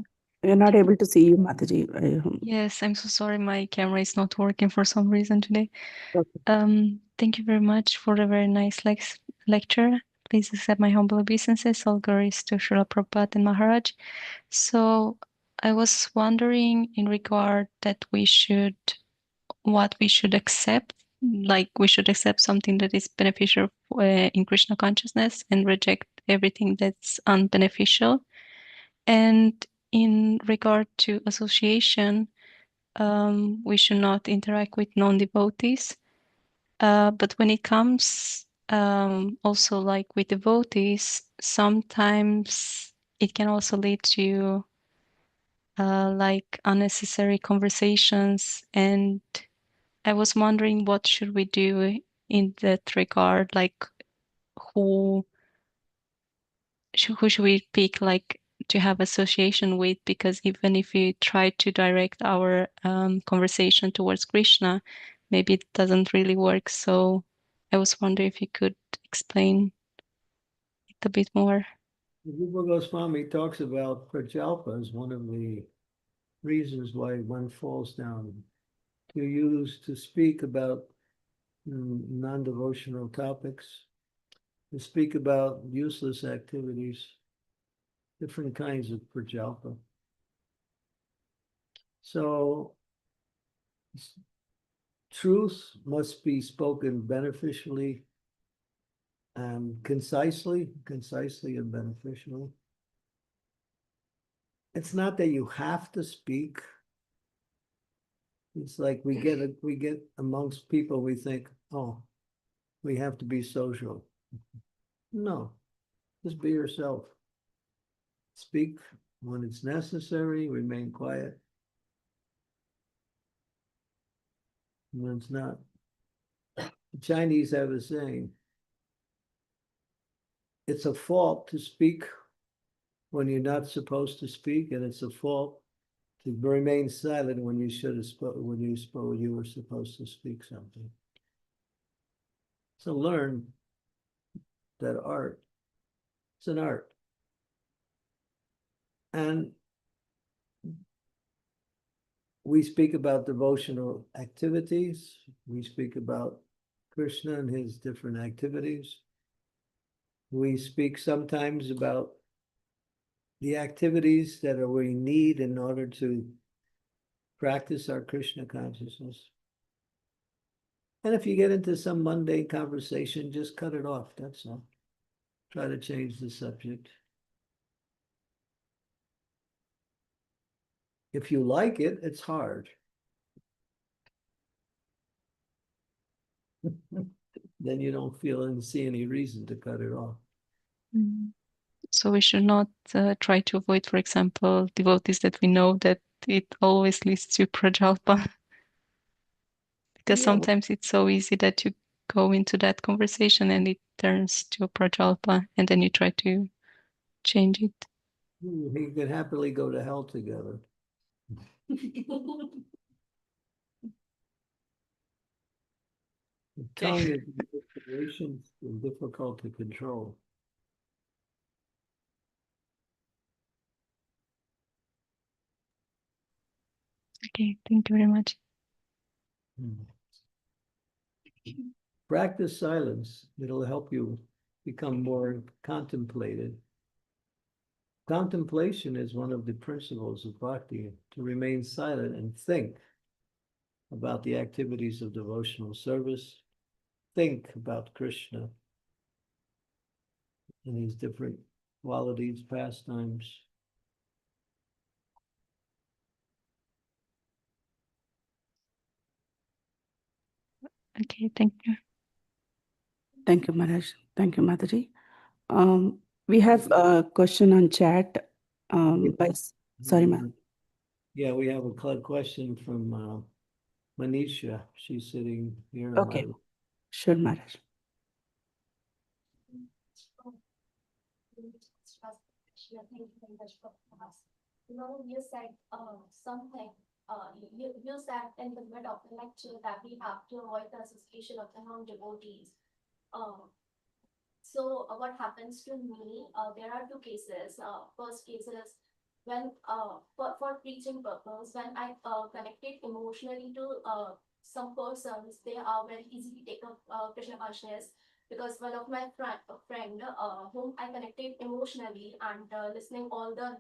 We're not able to see you, Mataji. Yes, I'm so sorry. My camera is not working for some reason today. Okay. Thank you very much for a very nice lecture. Please accept my humble obeisances. All glories to Srila Prabhupada and Maharaj. So I was wondering in regard that what we should accept, like we should accept something that is beneficial in Krishna consciousness and reject everything that's unbeneficial. And in regard to association, we should not interact with non-devotees. But when it comes also like with devotees, sometimes it can also lead to like unnecessary conversations. And I was wondering what should we do in that regard, like who should we pick like to have association with, because even if we try to direct our conversation towards Krishna, maybe it doesn't really work. So I was wondering if you could explain it a bit more. Rupa Goswami talks about prajalpa as one of the reasons why one falls down, to speak about non-devotional topics, to speak about useless activities, different kinds of prajalpa. So truth must be spoken beneficially and concisely and beneficially. It's not that you have to speak. It's like we get amongst people, we think, oh, we have to be social. No, just be yourself. Speak when it's necessary, remain quiet when it's not. The Chinese have a saying, it's a fault to speak when you're not supposed to speak, and it's a fault to remain silent when you should have when you were supposed to speak something. So learn that art, it's an art. And we speak about devotional activities. We speak about Krishna and his different activities. We speak sometimes about the activities that we need in order to practice our Krishna consciousness. And if you get into some mundane conversation, just cut it off, that's all. Try to change the subject. If you like it, it's hard. Then you don't feel and see any reason to cut it off. So we should not try to avoid, for example, devotees that we know that it always leads to prajalpa. Because Yeah, sometimes it's so easy that you go into that conversation and it turns to a prajalpa, and then you try to change it. he could happily go to hell together. The tongue is inspiration and difficult to control. Okay, thank you very much. Practice silence. It'll help you become more contemplated. Contemplation is one of the principles of bhakti, to remain silent and think about the activities of devotional service. Think about Krishna and his different qualities, pastimes. Okay, thank you. Thank you, Maharaj. Thank you, Mataji. We have a question on chat. Sorry, ma'am. Yeah, we have a question from Manisha. She's sitting here. Okay. Sure, Maharaj. Thank you very much for us. You said something. You said in the middle of the lecture that we have to avoid the association of the non-devotees. So what happens to me? There are two cases. First case is when for preaching purpose, when I connected emotionally to some persons, they are very easily take up Krishna consciousness, because one of my friend whom I connected emotionally and listening all the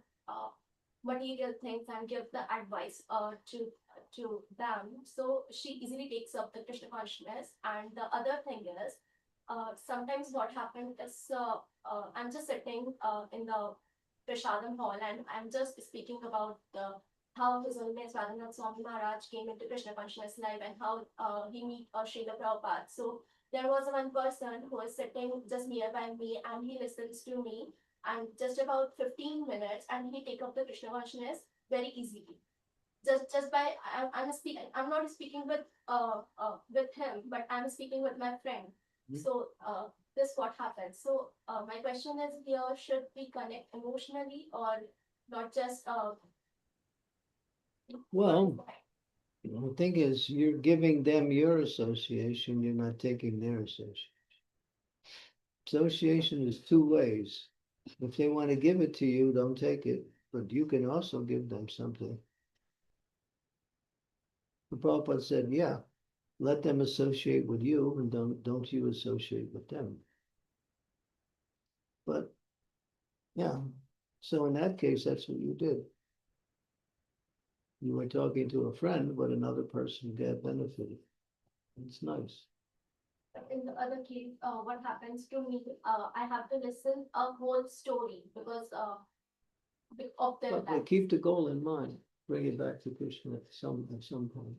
material things and give the advice to them, so she easily takes up the Krishna consciousness. And the other thing is, sometimes what happened is I'm just sitting in the Prashadam hall and I'm just speaking about how His Holiness Radhanath Swami Maharaj came into Krishna consciousness life and how he meet Srila Prabhupada. So there was one person who was sitting just nearby me and he listens to me and just about 15 minutes and he take up the Krishna consciousness very easily. Just by I'm not speaking with him, but I'm speaking with my friend. So this what happens. So my question is here: should we connect emotionally or not just? Well, the thing is, you're giving them your association. You're not taking their association. Association is two ways. If they want to give it to you, don't take it. But you can also give them something. The Prabhupada said, yeah, let them associate with you and don't you associate with them. But yeah, so in that case, that's what you did. You were talking to a friend, but another person got benefited. It's nice. In the other case, what happens to me? I have to listen a whole story because of their But life. keep the goal in mind. Bring it back to Krishna at some point.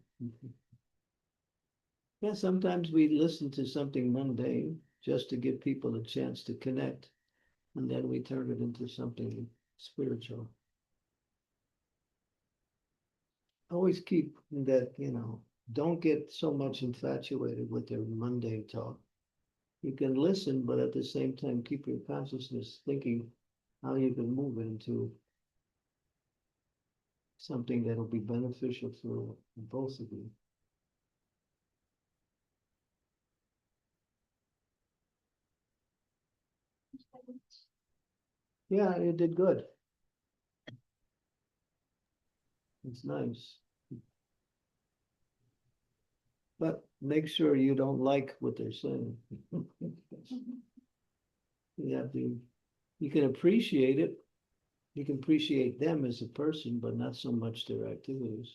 Yeah, sometimes we listen to something mundane just to give people a chance to connect, and then we turn it into something spiritual. Always keep that, don't get so much infatuated with their mundane talk. You can listen, but at the same time, keep your consciousness thinking how you can move it into something that'll be beneficial for both of you. Yeah, you did good. It's nice. But make sure you don't like what they're saying. You have to, you can appreciate it. You can appreciate them as a person, but not so much their activities.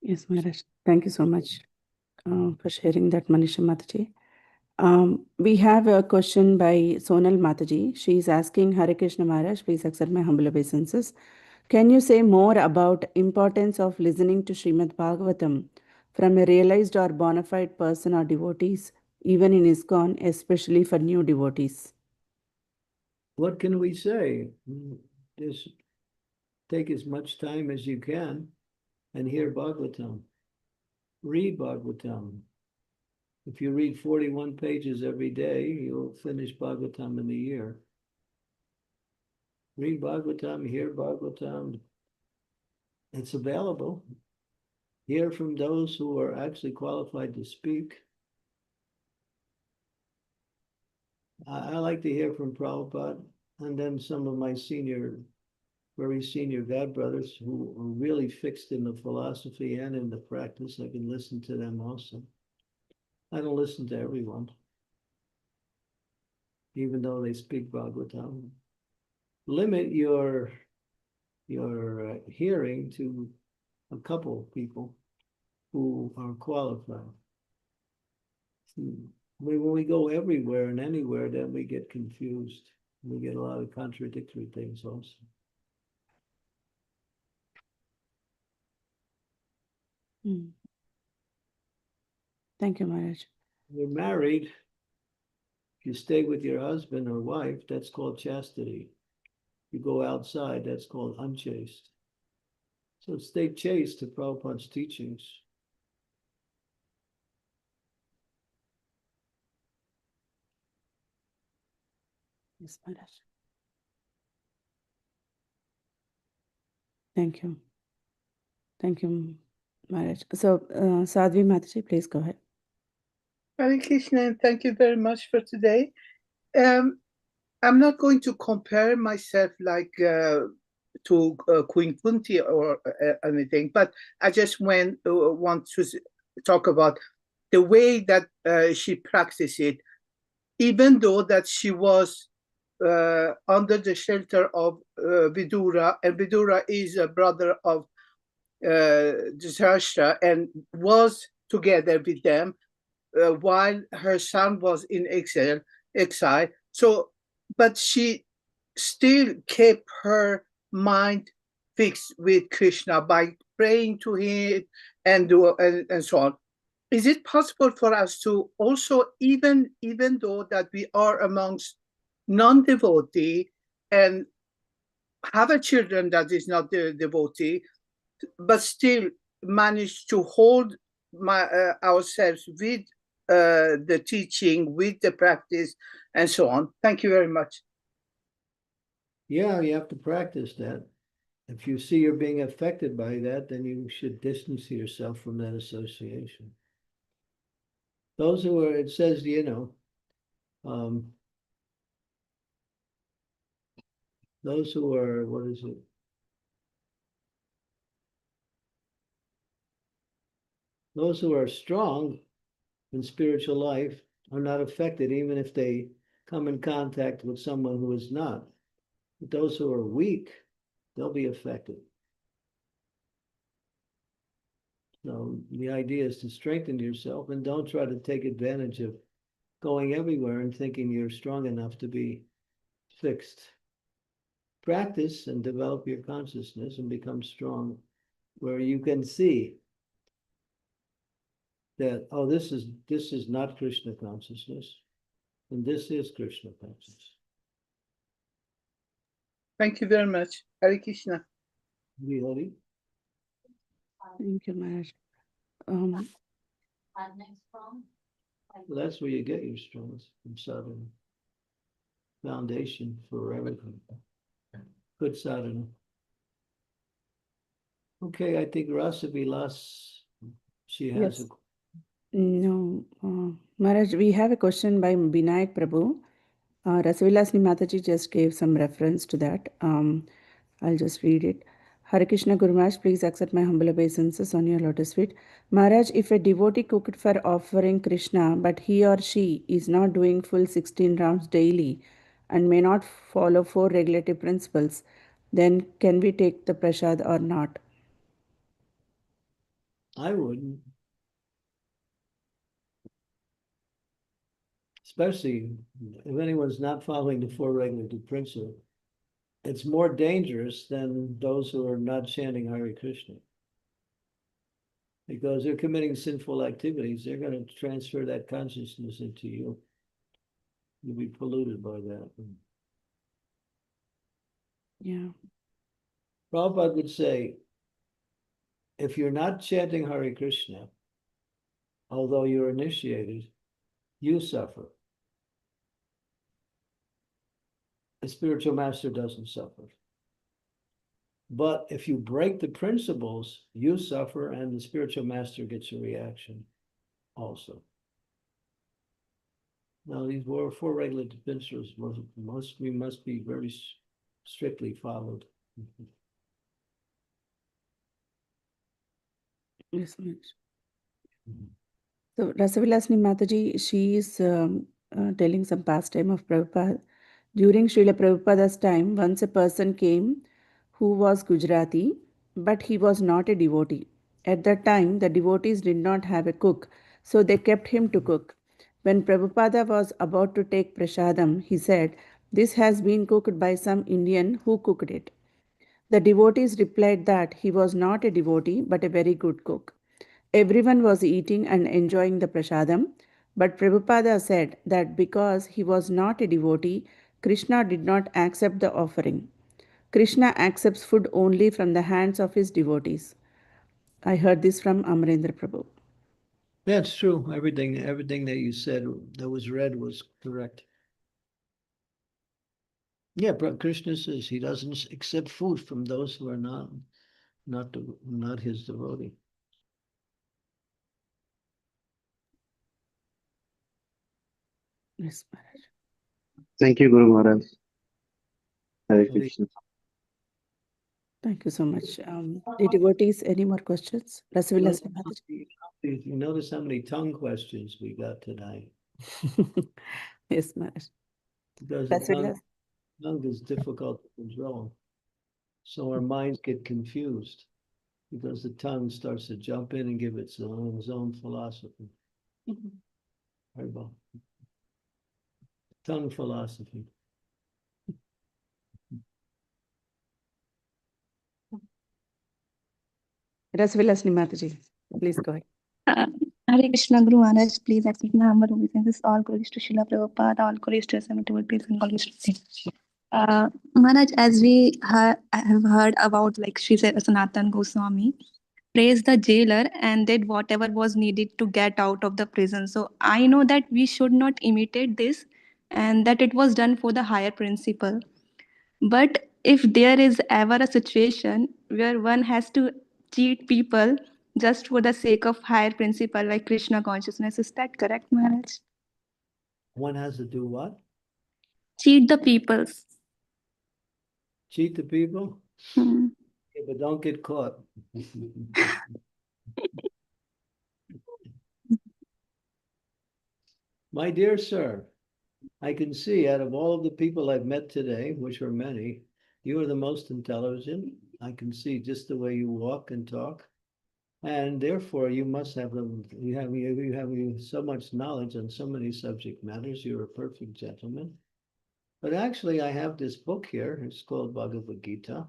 Yes, Maharaj. Thank you so much for sharing that, Manisha Mataji. We have a question by Sonal Mataji. She is asking, Hare Krishna Maharaj, please accept my humble obeisances. Can you say more about importance of listening to Srimad Bhagavatam from a realized or bona fide person or devotees, even in ISKCON, especially for new devotees? What can we say? Just take as much time as you can and hear Bhagavatam. Read Bhagavatam. If you read 41 pages every day, you'll finish Bhagavatam in a year. Read Bhagavatam, hear Bhagavatam. It's available. Hear from those who are actually qualified to speak. I like to hear from Prabhupada and then some of my very senior godbrothers who are really fixed in the philosophy and in the practice. I can listen to them also. I don't listen to everyone, even though they speak Bhagavatam. Limit your hearing to a couple of people who are qualified. When we go everywhere and anywhere, then we get confused. We get a lot of contradictory things also. Thank you, Maharaj. You're married. If you stay with your husband or wife, that's called chastity. You go outside, that's called unchaste. So stay chaste to Prabhupada's teachings. Yes, Maharaj. Thank you. Thank you, Maharaj. So, Sadhvi Mataji, please go ahead. Hare Krishna, and thank you very much for today. I'm not going to compare myself like to Queen Kunti or anything, but I just want to talk about the way that she practiced it, even though that she was under the shelter of Vidura, and Vidura is a brother of Dhritarashtra and was together with them while her son was in exile. So, but she still kept her mind fixed with Krishna by praying to him and so on. Is it possible for us to also, even though that we are amongst non-devotee and have a children that is not the devotee, but still manage to hold ourselves with the teaching, with the practice, and so on? Thank you very much. Yeah, you have to practice that. If you see you're being affected by that, then you should distance yourself from that association. Those who are, it says, those who are, what is it? Those who are strong in spiritual life are not affected, even if they come in contact with someone who is not. But those who are weak, they'll be affected. So the idea is to strengthen yourself and don't try to take advantage of going everywhere and thinking you're strong enough to be fixed. Practice and develop your consciousness and become strong where you can see that, oh, this is not Krishna consciousness, and this is Krishna consciousness. Thank you very much. Hare Krishna. Really? Thank you, Maharaj. Well, that's where you get your strength, from sadhana. foundation for everything. Good sadhana. Okay, I think Rasa Vilas, she has Yes. No, Maharaj, we have a question by Binayak Prabhu. Rasavilasni Mataji just gave some reference to that. I'll just read it. Hare Krishna Guru Maharaj, please accept my humble obeisances on your lotus feet. Maharaj, if a devotee cooked for offering Krishna, but he or she is not doing full 16 rounds daily and may not follow 4 regulative principles, then can we take the prasad or not? I wouldn't. Especially if anyone's not following the 4 regulative principles. It's more dangerous than those who are not chanting Hare Krishna. Because they're committing sinful activities, they're going to transfer that consciousness into you. You'll be polluted by that. Yeah. Prabhupada would say, if you're not chanting Hare Krishna, although you're initiated, you suffer. The spiritual master doesn't suffer. But if you break the principles, you suffer and the spiritual master gets a reaction also. Now, these 4 regulative principles must be very strictly followed. Yes, Maharaj. So Rasavilasni Mataji, she is telling some pastime of Prabhupada. During Srila Prabhupada's time, once a person came who was Gujarati, but he was not a devotee. At that time, the devotees did not have a cook, so they kept him to cook. When Prabhupada was about to take prasadam, he said, "This has been cooked by some Indian who cooked it." The devotees replied that he was not a devotee but a very good cook. Everyone was eating and enjoying the prasadam, but Prabhupada said that because he was not a devotee, Krishna did not accept the offering. Krishna accepts food only from the hands of his devotees. I heard this from Amarendra Prabhu. That's true. Everything that you said that was read was correct. Yeah, but Krishna says he doesn't accept food from those who are not his devotee. Yes, Maharaj. Thank you, Guru Maharaj. Hare Hare- Krishna. Thank you so much. The devotees, any more questions? Rasavilas You notice how many tongue questions we got tonight? Yes, Maharaj. Because the Rasavilas. tongue is difficult to control. So our minds get confused because the tongue starts to jump in and give its own philosophy. Tongue philosophy. Rasavilas Mataji, please go ahead. Uh, Hare Krishna Guru Maharaj, please accept my humble obeisances. All glories to Srila Prabhupada, all glories to Assembled Peace and all glories to Saints. Maharaj, as we have heard about like Sri Sanatan Goswami, praised the jailer and did whatever was needed to get out of the prison. So I know that we should not imitate this and that it was done for the higher principle. But if there is ever a situation where one has to cheat people just for the sake of higher principle like Krishna consciousness, is that correct, Maharaj? One has to do what? Cheat the peoples. Cheat the people? Hmm. Yeah, but don't get caught. My dear sir, I can see out of all of the people I've met today, which are many, you are the most intelligent. I can see just the way you walk and talk. And therefore, you must have you have so much knowledge on so many subject matters. You're a perfect gentleman. But actually, I have this book here. It's called Bhagavad Gita,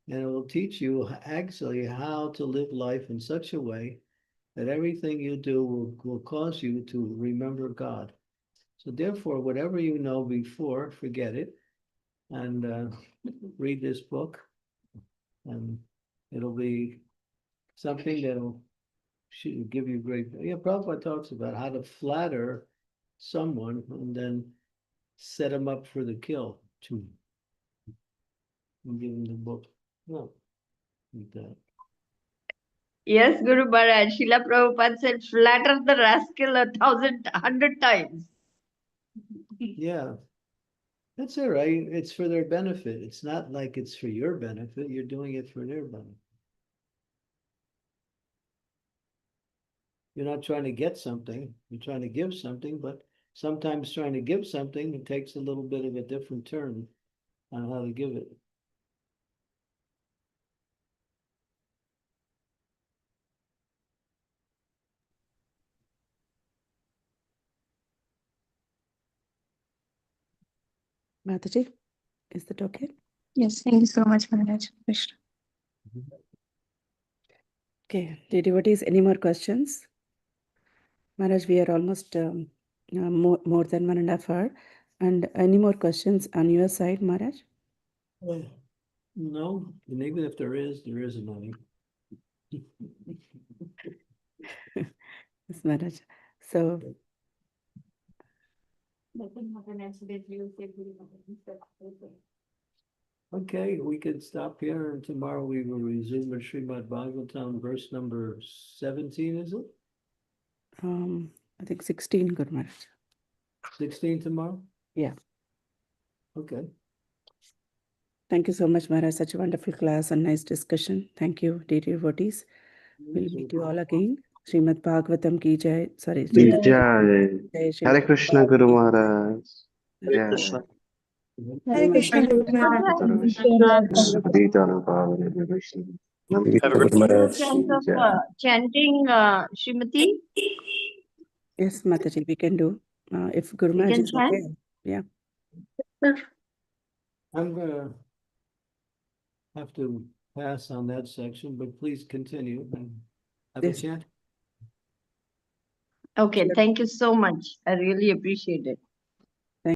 and it will teach you actually how to live life in such a way that everything you do will cause you to remember God. So therefore, whatever you know before, forget it, and read this book, and it'll be something that'll should give you great. Yeah, Prabhupada talks about how to flatter someone and then set him up for the kill too. And give him the book. No. Like that. Yes, Guru Maharaj. Srila Prabhupada said, flatter the rascal 100 times. Yeah. That's all right. It's for their benefit. It's not like it's for your benefit. You're doing it for their benefit. You're not trying to get something. You're trying to give something, but sometimes trying to give something, it takes a little bit of a different turn on how to give it. Mataji, is that okay? Yes, thank you so much, Maharaj. Krishna. Okay, devotees, any more questions? Maharaj, we are almost more than 1.5 hours. And any more questions on your side, Maharaj? No, and even if there isn't any. Yes, Maharaj. So, Okay, we could stop here and tomorrow we will resume with Srimad Bhagavatam, verse number 17, is it? I think 16, Guru Maharaj. 16 tomorrow? Yeah. Okay. Thank you so much, Maharaj. Such a wonderful class and nice discussion. Thank you, dear devotees. We'll meet you all again. Srimad Bhagavatam ki jai. Sorry. Jai. Jai Srila Hare Krishna Prabhupada Guru ki Maharaj. Hare Jai. Krishna. Hare Krishna, Guru Maharaj. Hare Jana Bhavana Vishnu. Have a good No chance of chanting, Srimati? Yes, Mataji, we can do. If Guru We Maharaj can is chant? okay. Yeah. I'm gonna have to pass on that section, but please continue and have a Yes. chant. Okay, thank you so much. I really appreciate it.